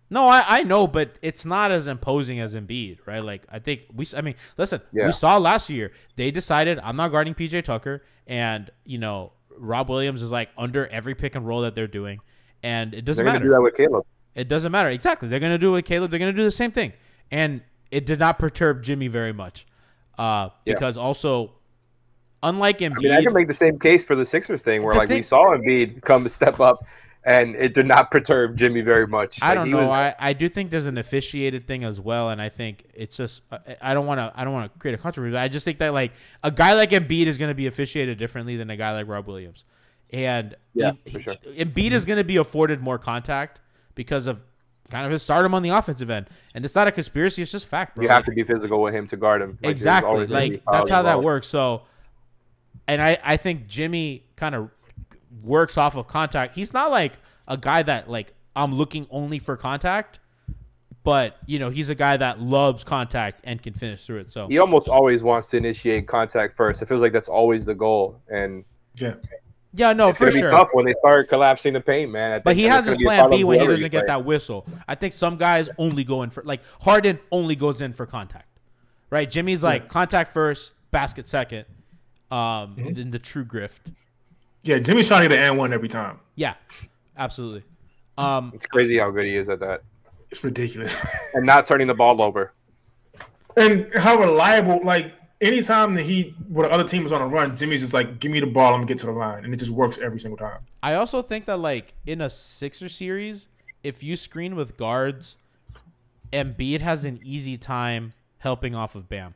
No, I know, but it's not as imposing as Embiid, right? Like I think listen, we saw last year they decided I'm not guarding PJ Tucker, and Rob Williams is like under every pick and roll that they're doing, and it doesn't matter. They're gonna do that with Caleb. It doesn't matter exactly. They're gonna do it with Caleb. They're gonna do the same thing, and it did not perturb Jimmy very much because also, unlike Embiid, I can make the same case for the Sixers thing where we saw Embiid come step up, and it did not perturb Jimmy very much. I don't know. I do think there's an officiated thing as well, and I think it's just I don't want to create a controversy. I just think that like a guy like Embiid is going to be officiated differently than a guy like Rob Williams, and for sure. Embiid is going to be afforded more contact because of kind of his stardom on the offensive end. And it's not a conspiracy, it's just fact, bro. You have to be physical with him to guard him. Exactly. Like that's how that works. So and I think Jimmy kind of works off of contact. He's not like a guy that like I'm looking only for contact, but he's a guy that loves contact and can finish through it. So he almost always wants to initiate contact first. It feels like that's always the goal. And yeah, no, it's for gonna sure. be tough when they start collapsing the paint, man. But he has his plan B when he doesn't get that whistle. I think some guys only go in for Harden only goes in for contact, right? Jimmy's like contact first, basket second, then the true grift. Yeah, Jimmy's trying to get an and one every time. Yeah, absolutely. It's crazy how good he is at that. It's ridiculous. And not turning the ball over. And how reliable, anytime the other team is on a run, Jimmy's just like, give me the ball, I'm going to get to the line. And it just works every single time. I also think that, in a Sixer series, if you screen with guards, Embiid has an easy time helping off of Bam,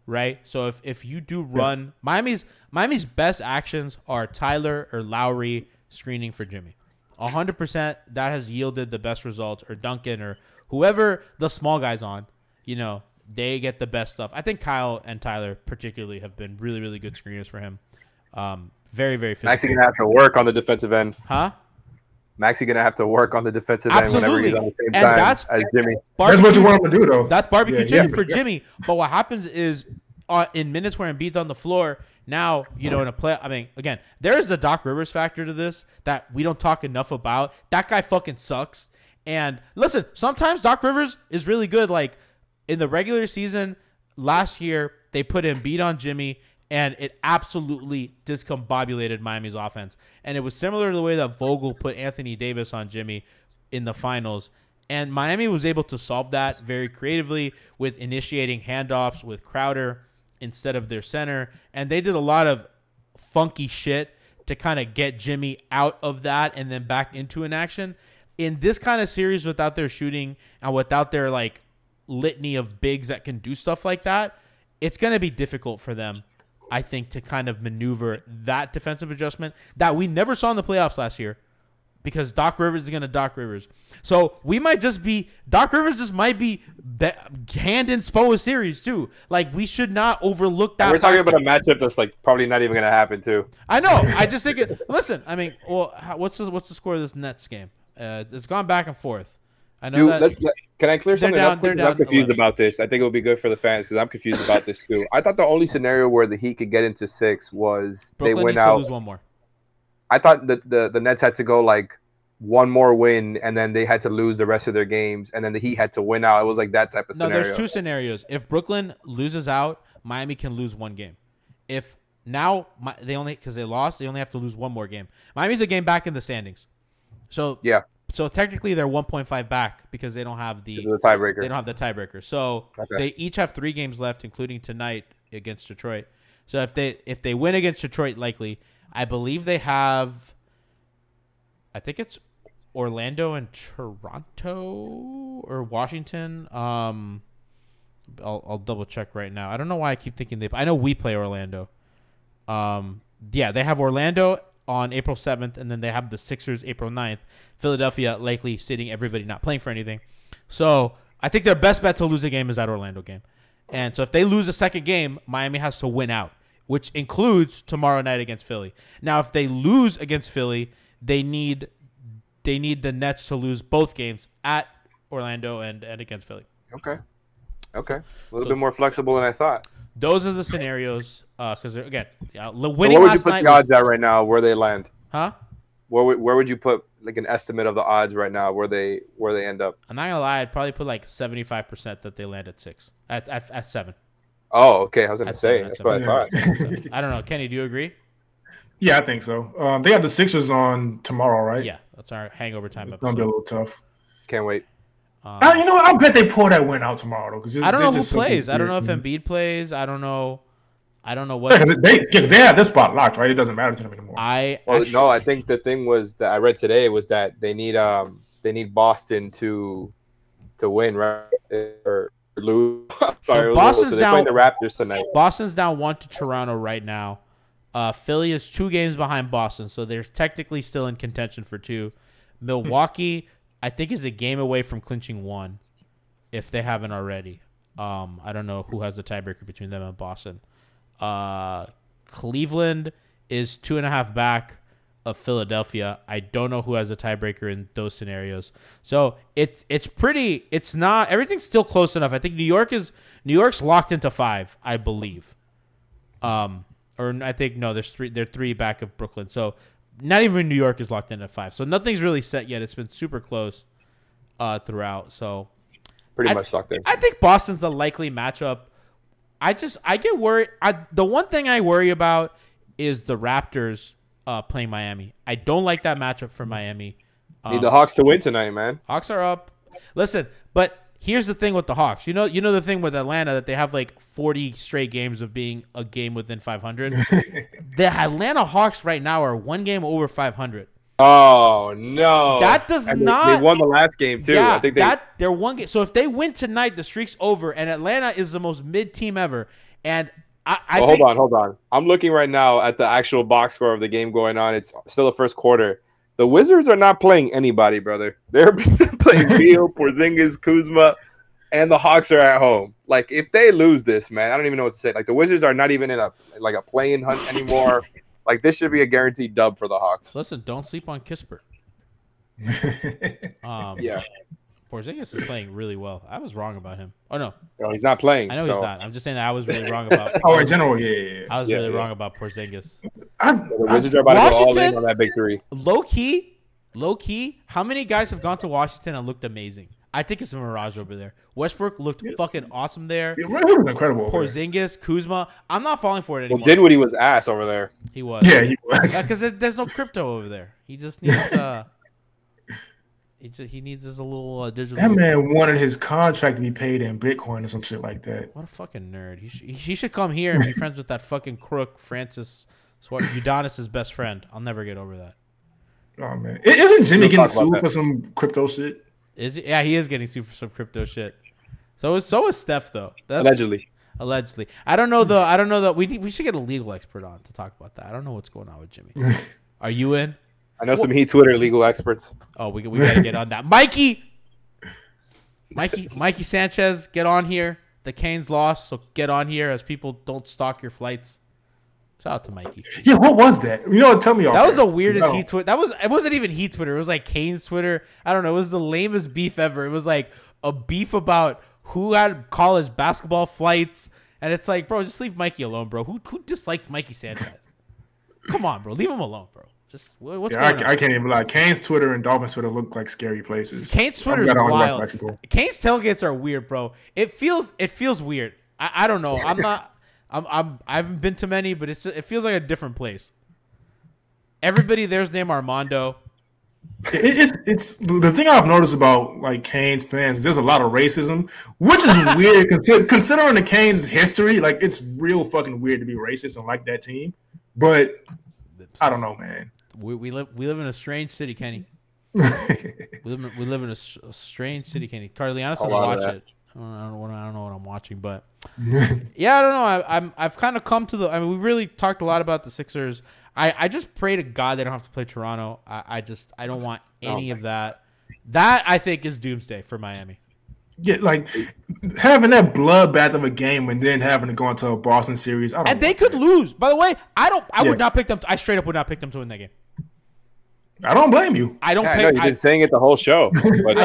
right? So if you do run – Miami's best actions are Tyler or Lowry screening for Jimmy. 100% that has yielded the best results, or Duncan or whoever the small guy's on, they get the best stuff. I think Kyle and Tyler particularly have been really, really good screeners for him. Very, very physical. Maxey going to have to work on the defensive end. Huh? Maxey going to have to work on the defensive end whenever he's on the same time as Jimmy. That's what you want him to do, though. That's barbecue chicken for Jimmy. But what happens is in minutes where Embiid's on the floor, now, in a play, again, there is the Doc Rivers factor to this that we don't talk enough about. That guy fucking sucks. And listen, sometimes Doc Rivers is really good. In the regular season last year, they put Embiid on Jimmy, and it absolutely discombobulated Miami's offense. And it was similar to the way that Vogel put Anthony Davis on Jimmy in the finals. And Miami was able to solve that very creatively with initiating handoffs with Crowder instead of their center. And they did a lot of funky shit to kind of get Jimmy out of that and then back into an action. In this kind of series, without their shooting and without their like litany of bigs that can do stuff like that, it's going to be difficult for them, I think, to kind of maneuver that defensive adjustment that we never saw in the playoffs last year, because Doc Rivers is going to Doc Rivers. So we might just be – Doc Rivers just might be the hand in Spoa series too. Like, we should not overlook that. We're talking about a matchup that's like probably not even going to happen too. I know. I just think it – listen, I mean, well, what's the score of this Nets game? It's gone back and forth. I know can I clear something up? They're I'm confused 11. about this. I think it would be good for the fans because I'm confused about this too. I thought the only scenario where the Heat could get into 6 was Brooklyn they win needs to out. lose one more. I thought that the Nets had to go like one more win and then they had to lose the rest of their games and then the Heat had to win out. It was like that type of scenario. No, there's 2 scenarios. If Brooklyn loses out, Miami can lose 1 game. If now because they lost, they only have to lose 1 more game. Miami's a game back in the standings. So yeah. So technically they're 1.5 back because they don't have the tiebreaker. They don't have the tiebreaker. So They each have 3 games left, including tonight against Detroit. So if they win against Detroit, likely, I believe they have, I think it's Orlando and Toronto or Washington. I'll double check right now. I don't know why I keep thinking I know we play Orlando. Yeah, they have Orlando on April 7th, and then they have the Sixers April 9th. Philadelphia likely sitting everybody not playing for anything. So I think their best bet to lose a game is that Orlando game. And so if they lose a second game, Miami has to win out, which includes tomorrow night against Philly. Now, if they lose against Philly, they need the Nets to lose both games at Orlando and against Philly. Okay. A little bit more flexible than I thought. Those are the scenarios. Because again, winning so where would you last put night the odds at right now? Where they land? Huh? Where would you put like an estimate of the odds right now? Where they end up? I'm not gonna lie. I'd probably put like 75% that they land at 6 at 7. Oh, okay. I was gonna say 7, that's what I thought. I don't know. Kenny, do you agree? Yeah, I think so. They got the Sixers on tomorrow, right? Yeah, that's our hangover time It's episode. gonna be a little tough. Can't wait. You know what? I bet they pull that win out tomorrow though. I don't know who plays. I don't know if Embiid plays. I don't know what. Because they have this spot locked, right? It doesn't matter to them anymore. No, I think the thing was that I read today was that they need Boston to win, right? Or lose. Sorry, so Boston's they're down. playing the Raptors tonight. Boston's down 1 to Toronto right now. Philly is 2 games behind Boston, so they're technically still in contention for 2. Milwaukee, I think, is a game away from clinching 1, if they haven't already. I don't know who has the tiebreaker between them and Boston. Cleveland is 2.5 back of Philadelphia. I don't know who has a tiebreaker in those scenarios. So it's not, everything's still close enough. I think New York's locked into 5, I believe. Or I think no, they're 3 back of Brooklyn. So not even New York is locked in at 5. So nothing's really set yet. It's been super close throughout. So pretty much locked in. I think Boston's a likely matchup. I get worried. The one thing I worry about is the Raptors playing Miami. I don't like that matchup for Miami. Need the Hawks to win tonight, man. Hawks are up. Listen, but here's the thing with the Hawks. You know the thing with Atlanta, that they have like 40 straight games of being a game within 500. The Atlanta Hawks right now are 1 game over 500. Oh no! That does not. They won the last game too. Yeah, I think they're 1 game. So if they win tonight, the streak's over, and Atlanta is the most mid team ever. And hold on. I'm looking right now at the actual box score of the game going on. It's still the first quarter. The Wizards are not playing anybody, brother. They're playing Beal, Porzingis, Kuzma, and the Hawks are at home. Like, if they lose this, man, I don't even know what to say. Like, the Wizards are not even in a play-in hunt anymore. Like, this should be a guaranteed dub for the Hawks. Listen, don't sleep on Kispert. Yeah. Porzingis is playing really well. I was wrong about him. Oh, no. No, he's not playing. I know he's not. I'm just saying that I was really wrong about in general, yeah. I was really wrong about Porzingis. The Wizards are about to go all in on that big 3. Low key, how many guys have gone to Washington and looked amazing? I think it's a mirage over there. Westbrook looked fucking awesome there. It really was incredible. Porzingis, Kuzma. I'm not falling for it anymore. Well, Dinwiddie was ass over there. He was. Yeah, he was. Because there's no crypto over there. He just needs he needs just a little digital. That man wanted his contract to be paid in Bitcoin or some shit like that. What a fucking nerd. He should come here and be friends with that fucking crook Francis Udonis' best friend. I'll never get over that. Oh man, isn't Jimmy getting sued for some crypto shit? Yeah, he is getting sued for some crypto shit. So is Steph though. Allegedly. I don't know though. We should get a legal expert on to talk about that. I don't know what's going on with Jimmy. Are you in? I know some Heat Twitter legal experts. Oh, we gotta get on that. Mikey Sanchez, get on here. The Canes lost, so get on here as people don't stalk your flights. Shout out to Mikey. Yeah, what was that? You know what? Tell me. That was the weirdest Heat Twitter. It wasn't even Heat Twitter. It was like Canes Twitter. I don't know. It was the lamest beef ever. It was like a beef about who had college basketball flights, and it's like, bro, just leave Mikey alone, bro. Who dislikes Mikey Sanchez? Come on, bro, leave him alone, bro. Just what's going on? I can't even lie. Canes Twitter and Dolphins Twitter look like scary places. Canes Twitter is wild. Canes tailgates are weird, bro. It feels weird. I don't know. I haven't been to many, but it feels like a different place. Everybody there's named Armando. It's the thing I've noticed about like Canes fans. There's a lot of racism, which is weird considering the Canes' history. Like it's real fucking weird to be racist and like that team. But I don't know, man. We live in a strange city, Kenny. we live in a strange city, Kenny. Carlianos doesn't watch it. I don't know what I'm watching, but yeah, I don't know. I've kind of come to I mean, we really talked a lot about the Sixers. I just pray to God they don't have to play Toronto. I don't want any of that. That I think is doomsday for Miami. Yeah, like having that bloodbath of a game and then having to go into a Boston series. And they could lose. By the way, I would not pick them. I straight up would not pick them to win that game. I don't blame you. I don't. You've been saying it the whole show. But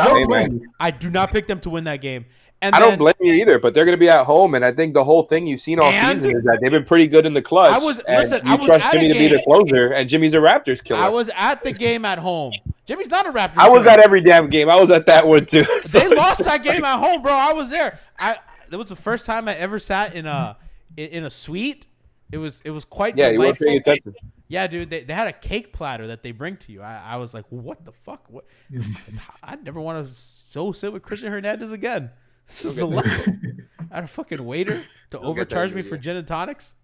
I do not pick them to win that game. And I don't blame you either, but they're going to be at home, and I think the whole thing you've seen all season is that they've been pretty good in the clutch. You trust Jimmy to be the closer, and Jimmy's a Raptors killer. I was at the game at home. Jimmy's not a Raptors. I was at every damn game. I was at that one too. So. They lost that game at home, bro. I was there. That was the first time I ever sat in a suite. It was quite delightful. You weren't paying attention. Yeah, dude. They had a cake platter that they bring to you. I was like, what the fuck? What? I never want to sit with Christian Hernandez again. This is a lot. I had a fucking waiter to overcharge me for gin and tonics.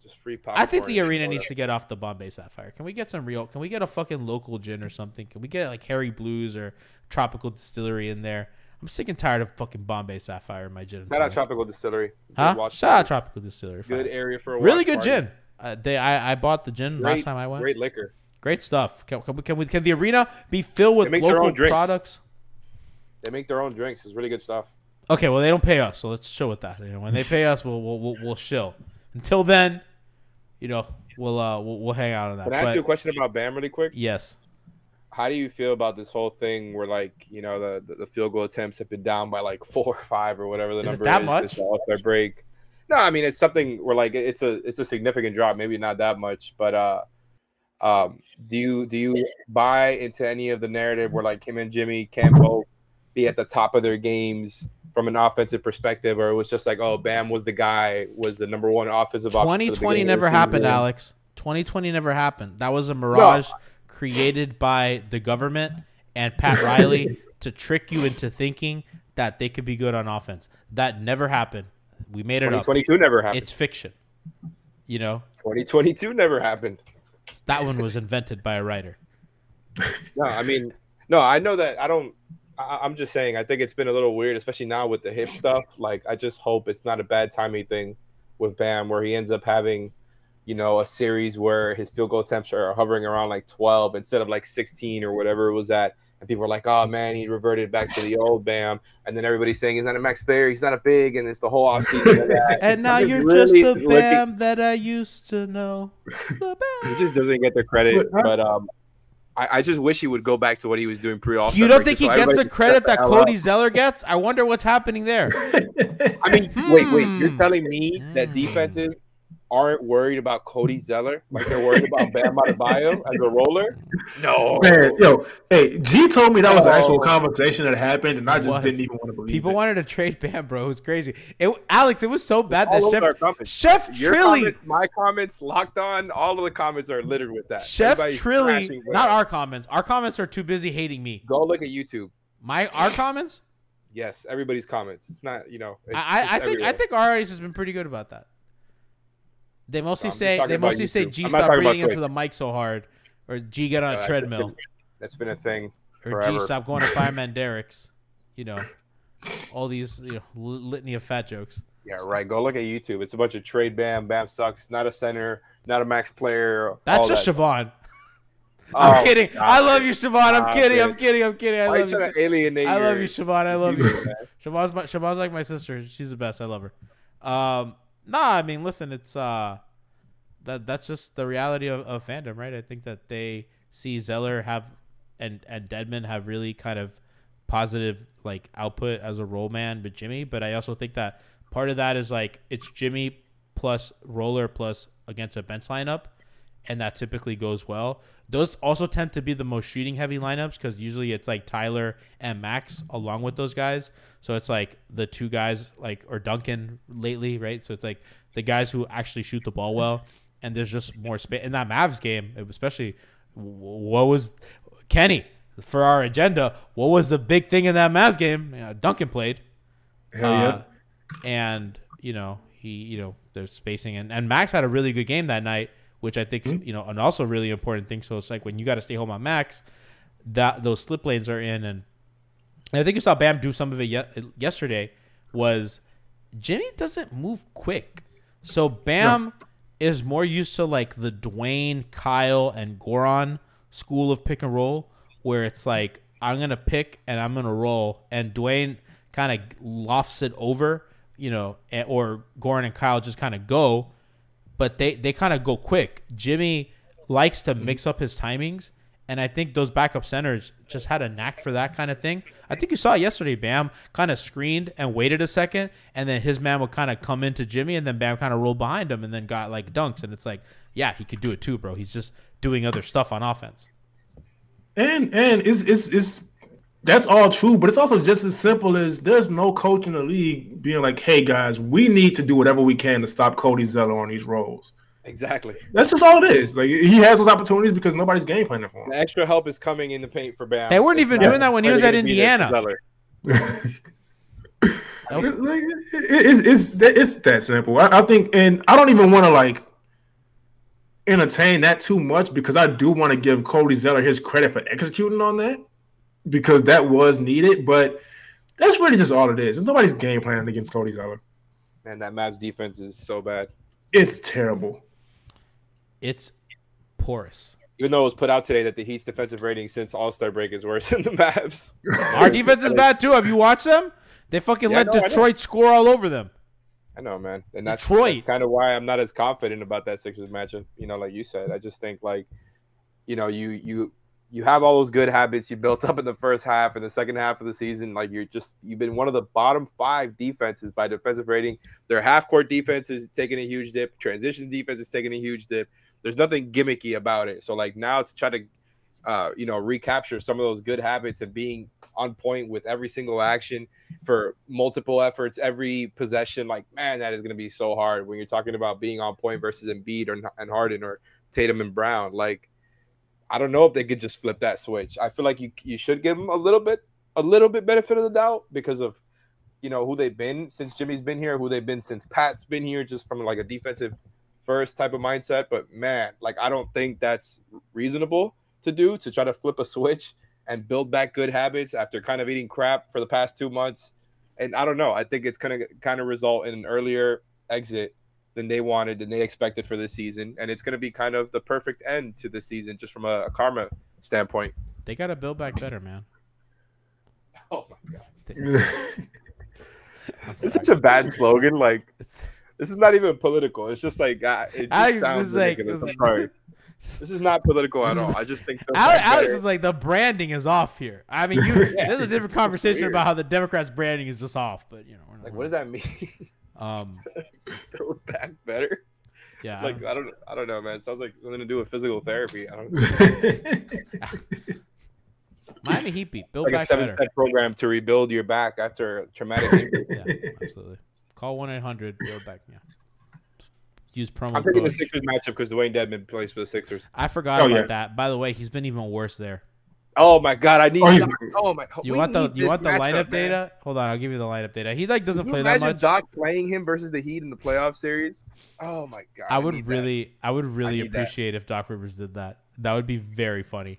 Just free popcorn. I think the arena needs to get off the Bombay Sapphire. Can we get some real? Can we get a fucking local gin or something? Can we get like Harry Blues or Tropical Distillery in there? I'm sick and tired of fucking Bombay Sapphire in my gin. Shout out Tropical Distillery. Huh? Shout out Tropical Distillery. Good area for a really good gin. I bought the gin last time I went. Great liquor. Great stuff. Can the arena be filled with local products? They make their own drinks. It's really good stuff. Okay, well they don't pay us, so let's chill with that. When they pay us, we'll chill. Until then, we'll hang out on that. Can I ask you a question about Bam really quick? Yes. How do you feel about this whole thing where the field goal attempts have been down by like 4 or 5 or whatever the number is? That much? It's the All-Star break. No, I mean it's something where like it's a significant drop. Maybe not that much, but do you buy into any of the narrative where like him and Jimmy can't both be at the top of their games from an offensive perspective, or it was just like, oh, Bam was the guy, was the number one offensive option. 2020 never happened, Alex. 2020 never happened. That was a mirage created by the government and Pat Riley to trick you into thinking that they could be good on offense. That never happened. We made it up. 2022 never happened. It's fiction. 2022 never happened. That one was invented by a writer. I know that I'm just saying, I think it's been a little weird, especially now with the hip stuff. Like, I just hope it's not a bad timing thing with Bam where he ends up having, a series where his field goal attempts are hovering around like 12 instead of like 16 or whatever it was at. And people are like, oh, man, he reverted back to the old Bam. And then everybody's saying he's not a max player, he's not a big, and it's the whole offseason of that. And now you're really just the Bam that I used to know. He just doesn't get the credit, but I just wish he would go back to what he was doing pre-All-Star. You don't think he gets the credit that Cody Zeller gets? I wonder what's happening there. I mean, wait. You're telling me that defenses aren't worried about Cody Zeller like they're worried about Bam Adebayo as a roller. No, Man, hey, G told me that was an actual conversation that happened, and I just didn't even want to believe People it. wanted to trade Bam, bro. It was crazy. Alex, it was so bad all that over Chef Your Trilly, comments, my comments, Locked On, all of the comments are littered with that. Chef Everybody's Trilly, crashing with not it. our comments. Our comments are too busy hating me. Go look at YouTube. Our comments? Yes, everybody's comments. It's not, It's, I think our audience has been pretty good about that. They mostly say G I'm not stop talking about breathing into Twitch. the mic so hard, or G get on a treadmill, That's been a thing or forever. G stop going to Fireman Derek's. All these litany of fat jokes. Yeah, right. Go look at YouTube. It's a bunch of trade Bam. Bam sucks. Not a center. Not a max player. That's all just that Siobhan. Oh, I'm kidding. God. I love you, Siobhan. I'm kidding. man. I'm kidding. I'm kidding. I Why are love you you. trying to alienate I love your you, Siobhan. I love you. viewers, man? Siobhan's like my sister. She's the best. I love her. I mean, listen, it's that's just the reality of fandom, right? I think that they see Zeller and Dedmon have really kind of positive like output as a role man with Jimmy, but I also think that part of that is like it's Jimmy plus roller plus against a bench lineup, and that typically goes well. Those also tend to be the most shooting heavy lineups because usually it's like Tyler and Max along with those guys. So it's like the two guys or Duncan lately, right? So it's like the guys who actually shoot the ball well, and there's just more space in that Mavs game, especially. What was Kenny for our agenda? What was the big thing in that Mavs game? Duncan played. Hell yeah. And there's spacing and Max had a really good game that night, which I think and also a really important thing. So it's like when you got to stay home on Max, that those slip lanes are in, and I think you saw Bam do some of it yesterday. Was Jimmy doesn't move quick, so Bam is more used to like the Dwayne, Kyle, and Goran school of pick and roll, where it's like I'm gonna pick and I'm gonna roll, and Dwayne kind of lofts it over, or Goran and Kyle just kind of go. But they kind of go quick. Jimmy likes to mix up his timings, and I think those backup centers just had a knack for that kind of thing. I think you saw it yesterday. Bam kind of screened and waited a second, and then his man would kind of come into Jimmy, and then Bam kind of rolled behind him and then got like dunks. And it's like, yeah, he could do it too, bro. He's just doing other stuff on offense. And it's that's all true, but it's also just as simple as there's no coach in the league being like, hey, guys, we need to do whatever we can to stop Cody Zeller on these roles. Exactly. That's just all it is. Like he has those opportunities because nobody's game planning for him. The extra help is coming in the paint for Bam. They weren't even doing that when he was at Indiana. It's that simple. I think, and I don't even want to like entertain that too much because I do want to give Cody Zeller his credit for executing on that because that was needed. But that's really just all it is. There's nobody's game planning against Cody Zeller. Man, that Mavs defense is so bad. It's terrible. It's porous. Even though it was put out today that the Heat's defensive rating since All-Star break is worse than the Mavs. Our defense is bad too. Have you watched them? They fucking let Detroit score all over them. I know, man. And that's Detroit. kind of why I'm not as confident about that Sixers matchup. Like you said, I just think you have all those good habits you built up in the first half and the second half of the season. Like you've been one of the bottom 5 defenses by defensive rating. Their half-court defense is taking a huge dip. Transition defense is taking a huge dip. There's nothing gimmicky about it. So like now to try to, recapture some of those good habits and being on point with every single action for multiple efforts, every possession, like, man, that is going to be so hard when you're talking about being on point versus Embiid and Harden or Tatum and Brown. Like, I don't know if they could just flip that switch. I feel like you should give them a little bit benefit of the doubt because of, who they've been since Jimmy's been here, who they've been since Pat's been here, just from like a defensive first type of mindset. But man, like, I don't think that's reasonable to do, to try to flip a switch and build back good habits after kind of eating crap for the past 2 months. And I don't know. I think it's going to kind of result in an earlier exit than they wanted, than they expected for this season. And it's going to be kind of the perfect end to the season, just from a karma standpoint. They got to build back better, man. Oh, my God. This is such a bad slogan. Like, this is not even political. It's just like, it just sounds ridiculous. I'm sorry. This is not political at all. I just think Alex is like, the branding is off here. I mean, there's a different conversation about how the Democrats' branding is just off, but we're not, like, what does that mean? Build back better. Yeah, Like I don't know, man. It sounds like something to do with physical therapy. I don't. Miami Heat beat. Build Like a back better. 7-step program to rebuild your back after a traumatic injury. Yeah, absolutely. Call 1-800. Build back. Yeah. Use promo I'm picking code. the Sixers matchup because Dwayne Dedman plays for the Sixers. I forgot about that. By the way, he's been even worse there. Oh my god, I need. Oh, my. You want the lineup data? Hold on, I'll give you the lineup data. He like doesn't play that much. Doc playing him versus the Heat in the playoff series. Oh my god. I would really appreciate if Doc Rivers did that. That would be very funny.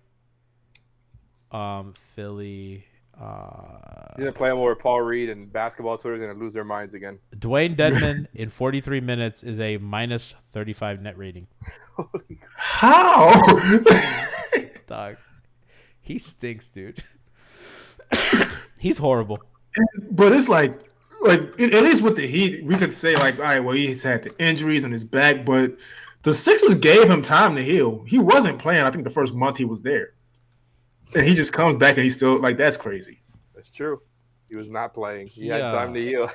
Philly. He's gonna play him over Paul Reed, and basketball Twitter's gonna lose their minds again. Dwayne Dedman in 43 minutes is a minus 35 net rating. How? Dog, he stinks, dude. He's horrible. But it's like at least with the Heat, we could say like, all right, well, he's had the injuries in his back, but the Sixers gave him time to heal. He wasn't playing. I think the first month he was there. And he just comes back and he's still like, that's crazy. That's true. He was not playing. He had time to heal.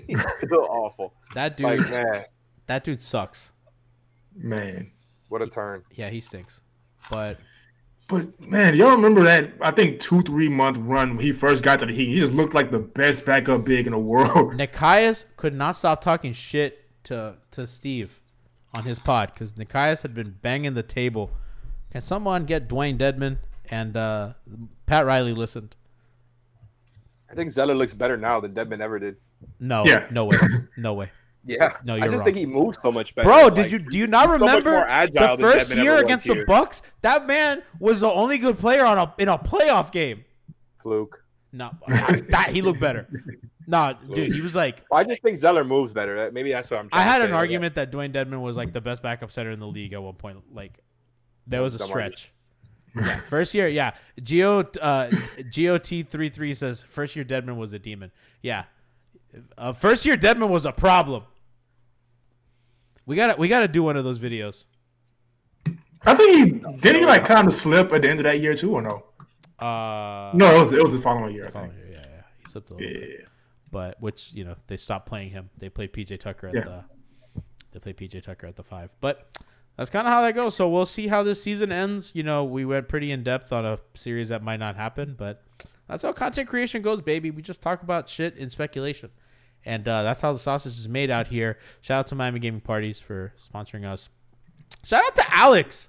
He's still awful. That dude, like, man. That dude sucks. Man. What a turn. Yeah, he stinks. But man, y'all remember that, I think 2-3 month run when he first got to the Heat? He just looked like the best backup big in the world. Nikias could not stop talking shit to Steve on his pod because Nikias had been banging the table. Can someone get Dwayne Dedman? And Pat Riley listened. I think Zeller looks better now than Dedman ever did. No, no way, no way. Yeah, no, you're I just wrong. think he moves so much better. Bro, do you not remember the first year against the Bucks? That man was the only good player in a playoff game. Fluke. No, that he looked better. No, dude, he was like. I just think Zeller moves better. Maybe that's what I'm trying to say. I had an argument that Dwayne Dedman was like the best backup center in the league at one point. Like, there was a stretch. Yeah, first year, yeah. GOT33 says first year Dedman was a demon. Yeah, first year Dedman was a problem. We gotta do one of those videos. I think he like kind of slip at the end of that year too, or no? No, it was the following year. Yeah, he slipped a little bit. But which they stopped playing him. They played PJ Tucker at the 5. But that's kind of how that goes. So we'll see how this season ends. We went pretty in depth on a series that might not happen, but that's how content creation goes, baby. We just talk about shit in speculation. And that's how the sausage is made out here. Shout out to Miami Gaming Parties for sponsoring us. Shout out to Alex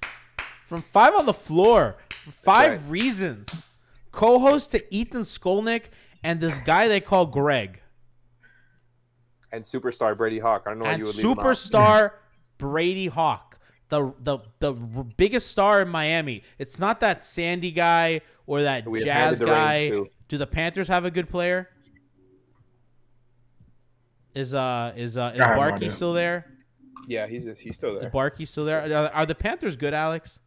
from 5 on the Floor for 5 reasons. Co-host to Ethan Skolnick and this guy they call Greg. And superstar Brady Hawk. I don't know why you would leave him out. Superstar Brady Hawk. The biggest star in Miami. It's not that Sandy guy or that Jazz guy. Do the Panthers have a good player? Is Barkey still there? Yeah, he's still there. Is Barkey still there? Are the Panthers good, Alex?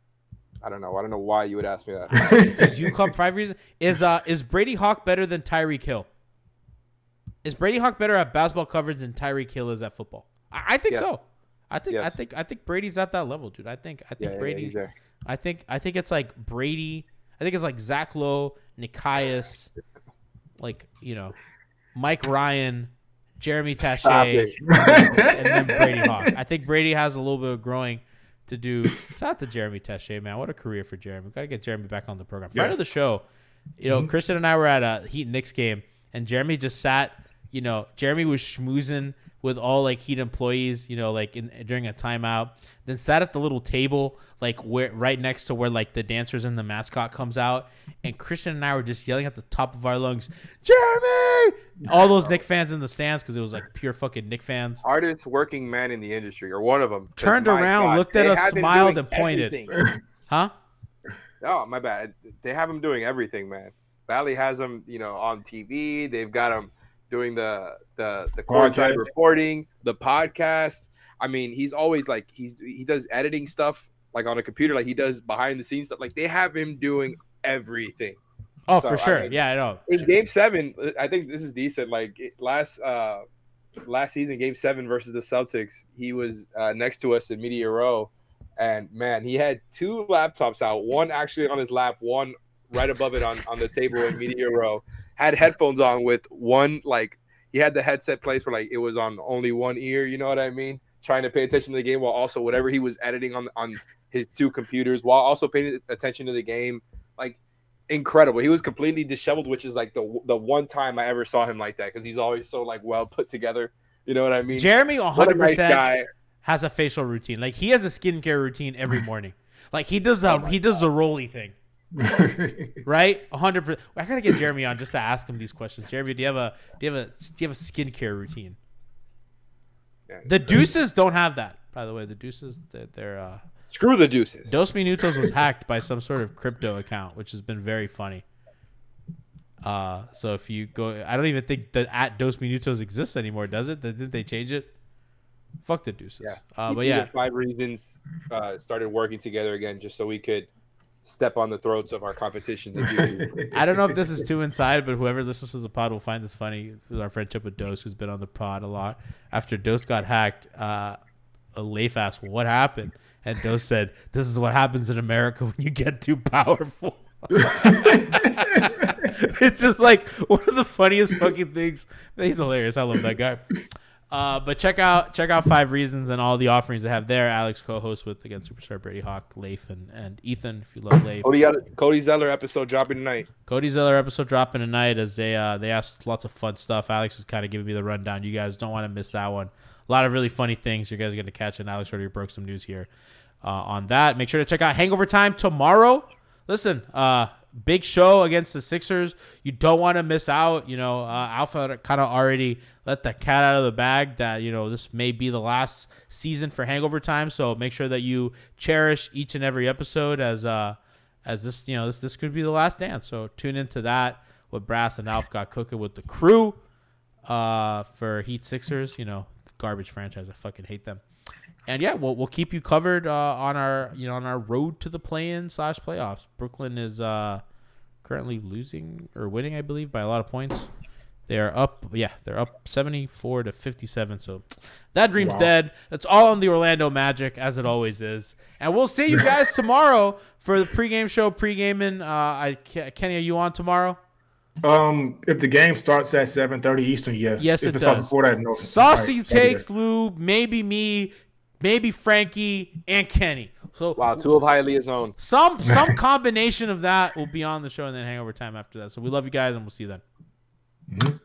I don't know. I don't know why you would ask me that. You come 5 reasons. Is Brady Hawk better than Tyreek Hill? Is Brady Hawk better at basketball coverage than Tyreek Hill is at football? I think so. I think Brady's at that level, dude. I think Brady. He's there. I think it's like Brady. I think it's like Zach Lowe, Nikias, Mike Ryan, Jeremy Taché, and then Brady Hawk. I think Brady has a little bit of growing to do. Shout out to Jeremy Taché, man. What a career for Jeremy. Got to get Jeremy back on the program. Friend of the show, Christian and I were at a Heat Knicks game, and Jeremy just sat. Jeremy was schmoozing with all Heat employees, during a timeout. Then sat at the little table, right next to where the dancers and the mascot comes out. And Christian and I were just yelling at the top of our lungs, Jeremy! All those Knick fans in the stands because it was pure fucking Knick fans. Hardest working man in the industry, or one of them. Turned around, looked at us, smiled, and pointed. Huh? Oh, my bad. They have him doing everything, man. Valley has him, on TV. They've got him doing the courtside reporting, the podcast. I mean, he's always he does editing stuff on a computer, he does behind the scenes stuff. They have him doing everything. Oh, so, for sure. I know. In Game 7, I think this is decent. Last season, Game 7 versus the Celtics, he was next to us in Media Row, and man, he had 2 laptops out. One actually on his lap, one right above it on the table in Media Row. Had headphones on with one, he had the headset placed where it was on only one ear, you know what I mean? trying to pay attention to the game while also whatever he was editing on his 2 computers while also paying attention to the game. Like, incredible. He was completely disheveled, which is like the one time I ever saw him like that, because he's always so like well put together. You know what I mean? Jeremy 100% nice guy. has a facial routine. Like, he has a skincare routine every morning. Like, he does the Rolly thing. Right? 100%. I gotta get Jeremy on just to ask him these questions. Jeremy, do you have a skincare routine? Yeah, the Deuces don't have that, by the way. The Deuces, they're screw the Deuces. Dos Minutos was hacked by some sort of crypto account, which has been very funny. So if you go, I don't even think that at Dos Minutos exists anymore, does it? Didn't they change it? Fuck the Deuces. Yeah. But yeah, 5 Reasons started working together again just so we could step on the throats of our competition. I don't know if this is too inside, but whoever listens to the pod will find this funny. This is our friendship with Dos, who's been on the pod a lot. After Dos got hacked, Leif asked, "What happened?" And Dos said, "This is what happens in America when you get too powerful." It's just like one of the funniest fucking things. He's hilarious. I love that guy. But check out 5 Reasons and all the offerings they have there. Alex co-hosts with, again, Superstar Brady Hawk, Leif, and Ethan, if you love Leif. Cody Zeller episode dropping tonight. Cody Zeller episode dropping tonight as they asked lots of fun stuff. Alex was kind of giving me the rundown. You guys don't want to miss that one. A lot of really funny things you guys are going to catch, and Alex already broke some news here on that. Make sure to check out Hangover Time tomorrow. Listen, big show against the Sixers. You don't want to miss out. You know, Alpha kind of already let the cat out of the bag that, you know, this may be the last season for Hangover Time. So make sure that you cherish each and every episode as this, you know, this could be the last dance. So tune into that. What Brass and Alf got cooking with the crew for Heat Sixers. You know, garbage franchise. I fucking hate them. And yeah, we'll keep you covered on our road to the play-in / playoffs. Brooklyn is currently losing or winning, I believe, by a lot of points. They're up 74-57. So that dream's dead. That's all on the Orlando Magic, as it always is. And we'll see you guys tomorrow for the pregame show. Pre-gaming. Kenny, are you on tomorrow? If the game starts at 7:30 Eastern, yeah. Yes, if it does. Before that, no. Saucy takes Lou, maybe me, maybe Frankie, and Kenny. So wow, 2 of Hialeah's own. Some combination of that will be on the show, and then Hangover Time after that. So we love you guys, and we'll see you then. Mm-hmm.